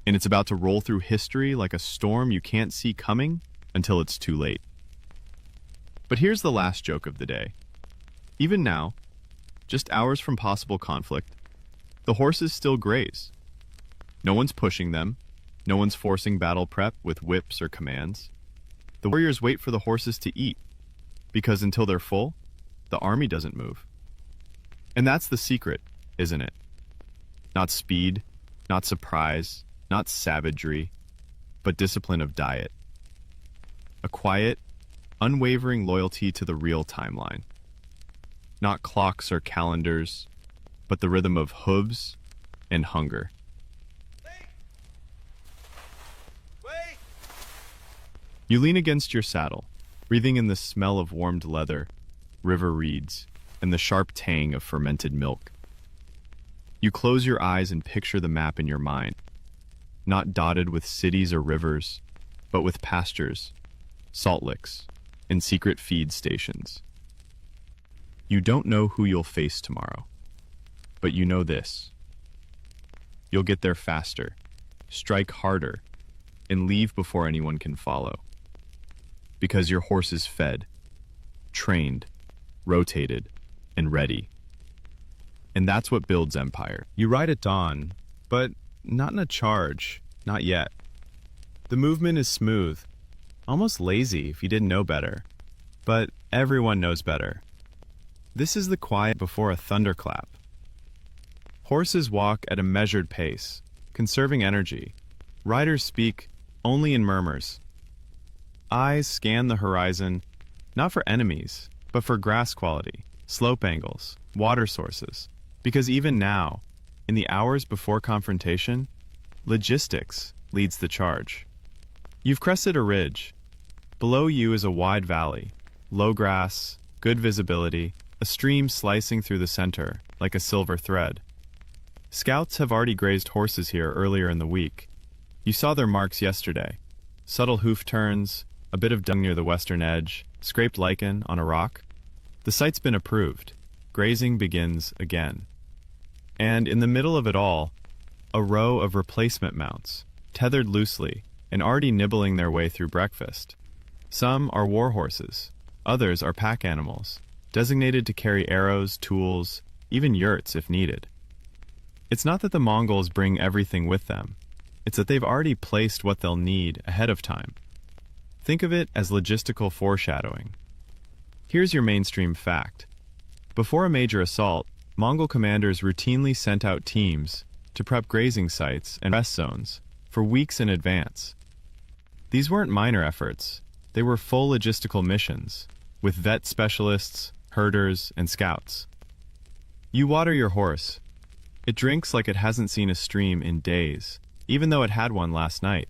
D: And it's about to roll through history like a storm you can't see coming until it's too late. But here's the last joke of the day. Even now, just hours from possible conflict, the horses still graze. No one's pushing them. No one's forcing battle prep with whips or commands. The warriors wait for the horses to eat, because until they're full, the army doesn't move. And that's the secret, isn't it? Not speed, not surprise, not savagery, but discipline of diet. A quiet, unwavering loyalty to the real timeline. Not clocks or calendars, but the rhythm of hooves and hunger. You lean against your saddle, breathing in the smell of warmed leather, river reeds, and the sharp tang of fermented milk. You close your eyes and picture the map in your mind, not dotted with cities or rivers, but with pastures, salt licks, and secret feed stations. You don't know who you'll face tomorrow, but you know this. You'll get there faster, strike harder, and leave before anyone can follow. Because your horse is fed, trained, rotated, and ready. And that's what builds empire. You ride at dawn, but not in a charge, not yet. The movement is smooth, almost lazy if you didn't know better, but everyone knows better. This is the quiet before a thunderclap. Horses walk at a measured pace, conserving energy. Riders speak only in murmurs. Eyes scan the horizon, not for enemies, but for grass quality, slope angles, water sources. Because even now, in the hours before confrontation, logistics leads the charge. You've crested a ridge. Below you is a wide valley, low grass, good visibility, a stream slicing through the center like a silver thread. Scouts have already grazed horses here earlier in the week. You saw their marks yesterday. Subtle hoof turns, a bit of dung near the western edge, scraped lichen on a rock. The site's been approved. Grazing begins again. And in the middle of it all, a row of replacement mounts, tethered loosely and already nibbling their way through breakfast. Some are war horses, others are pack animals, designated to carry arrows, tools, even yurts if needed. It's not that the Mongols bring everything with them. It's that they've already placed what they'll need ahead of time. Think of it as logistical foreshadowing. Here's your mainstream fact. Before a major assault, Mongol commanders routinely sent out teams to prep grazing sites and rest zones for weeks in advance. These weren't minor efforts. They were full logistical missions, with vet specialists, herders, and scouts. You water your horse. It drinks like it hasn't seen a stream in days, even though it had one last night.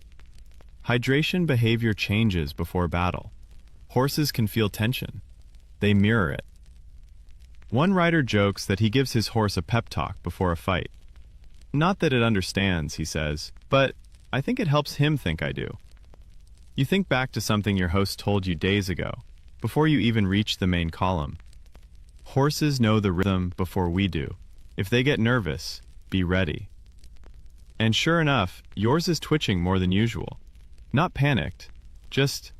D: Hydration behavior changes before battle. Horses can feel tension. They mirror it. One rider jokes that he gives his horse a pep talk before a fight. Not that it understands, he says, but I think it helps him think I do. You think back to something your host told you days ago, before you even reach the main column. Horses know the rhythm before we do. If they get nervous, be ready. And sure enough, yours is twitching more than usual. Not panicked, just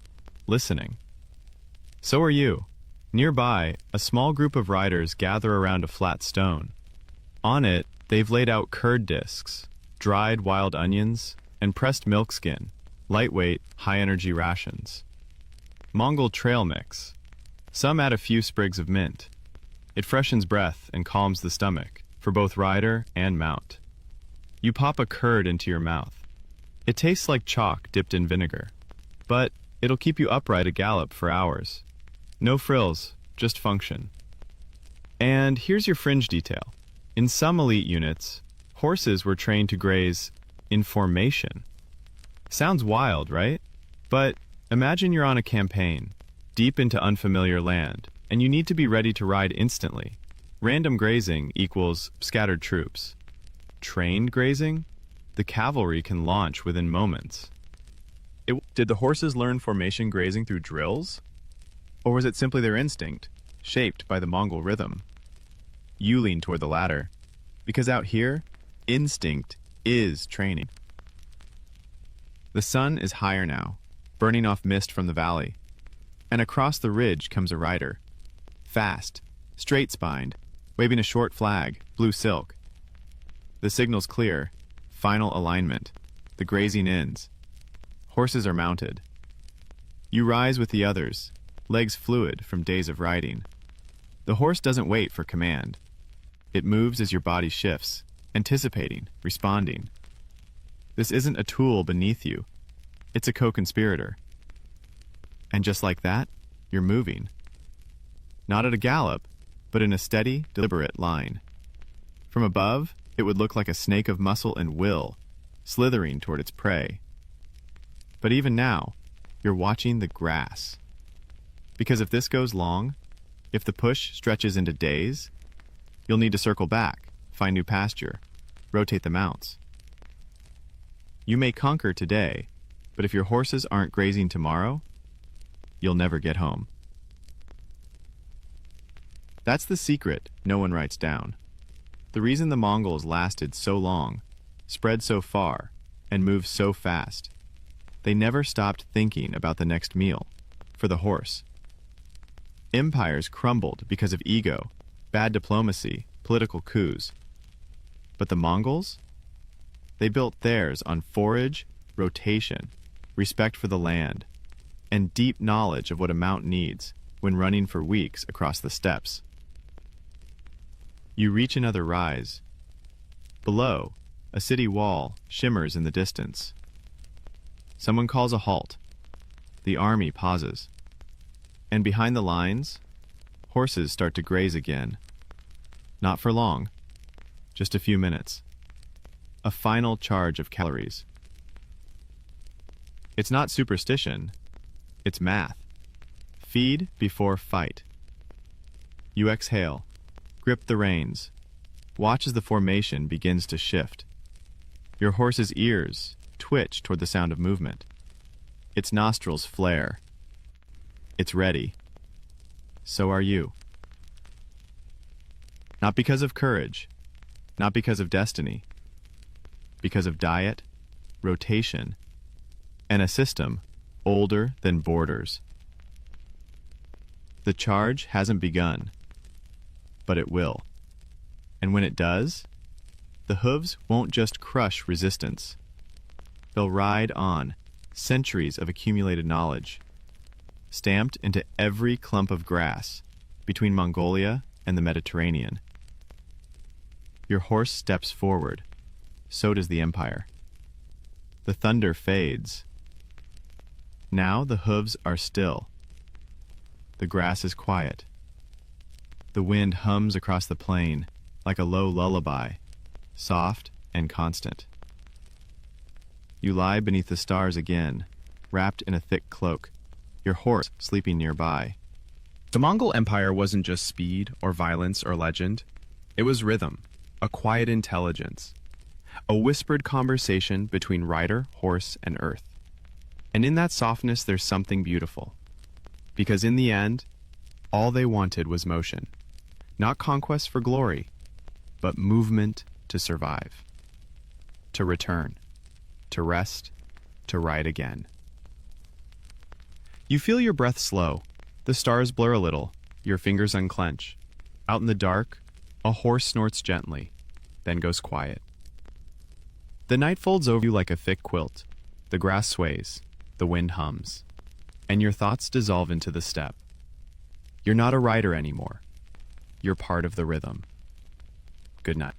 D: listening. So are you. Nearby, a small group of riders gather around a flat stone. On it, they've laid out curd discs, dried wild onions, and pressed milk skin, lightweight, high-energy rations. Mongol trail mix. Some add a few sprigs of mint. It freshens breath and calms the stomach, for both rider and mount. You pop a curd into your mouth. It tastes like chalk dipped in vinegar, but it'll keep you upright at gallop for hours. No frills, just function. And here's your fringe detail. In some elite units, horses were trained to graze in formation. Sounds wild, right? But imagine you're on a campaign, deep into unfamiliar land, and you need to be ready to ride instantly. Random grazing equals scattered troops. Trained grazing? The cavalry can launch within moments. Did the horses learn formation grazing through drills? Or was it simply their instinct, shaped by the Mongol rhythm? You lean toward the latter, because out here, instinct is training. The sun is higher now, burning off mist from the valley, and across the ridge comes a rider. Fast, straight-spined, waving a short flag, blue silk. The signal's clear. Final alignment. The grazing ends. Horses are mounted. You rise with the others, legs fluid from days of riding. The horse doesn't wait for command. It moves as your body shifts, anticipating, responding. This isn't a tool beneath you. It's a co-conspirator. And just like that, you're moving. Not at a gallop, but in a steady, deliberate line. From above, it would look like a snake of muscle and will, slithering toward its prey. But even now, you're watching the grass. Because if this goes long, if the push stretches into days, you'll need to circle back, find new pasture, rotate the mounts. You may conquer today, but if your horses aren't grazing tomorrow, you'll never get home. That's the secret no one writes down. The reason the Mongols lasted so long, spread so far, and moved so fast. They never stopped thinking about the next meal, for the horse. Empires crumbled because of ego, bad diplomacy, political coups. But the Mongols? They built theirs on forage, rotation, respect for the land, and deep knowledge of what a mount needs when running for weeks across the steppes. You reach another rise. Below, a city wall shimmers in the distance. Someone calls a halt. The army pauses. And behind the lines, horses start to graze again. Not for long, just a few minutes. A final charge of calories. It's not superstition, it's math. Feed before fight. You exhale, grip the reins, watch as the formation begins to shift. Your horse's ears twitch toward the sound of movement. Its nostrils flare. It's ready. So are you. Not because of courage, not because of destiny, because of diet, rotation, and a system older than borders. The charge hasn't begun, but it will. And when it does, the hooves won't just crush resistance. They'll ride on centuries of accumulated knowledge, stamped into every clump of grass between Mongolia and the Mediterranean. Your horse steps forward, so does the empire. The thunder fades. Now the hooves are still. The grass is quiet. The wind hums across the plain like a low lullaby, soft and constant. You lie beneath the stars again, wrapped in a thick cloak, your horse sleeping nearby.
E: The Mongol Empire wasn't just speed or violence or legend. It was rhythm, a quiet intelligence, a whispered conversation between rider, horse, and earth. And in that softness there's something beautiful. Because in the end, all they wanted was motion. Not conquest for glory, but movement to survive. To return. To rest. To ride again. You feel your breath slow. The stars blur a little. Your fingers unclench. Out in the dark, a horse snorts gently, then goes quiet. The night folds over you like a thick quilt. The grass sways. The wind hums. And your thoughts dissolve into the steppe. You're not a rider anymore. You're part of the rhythm. Good night.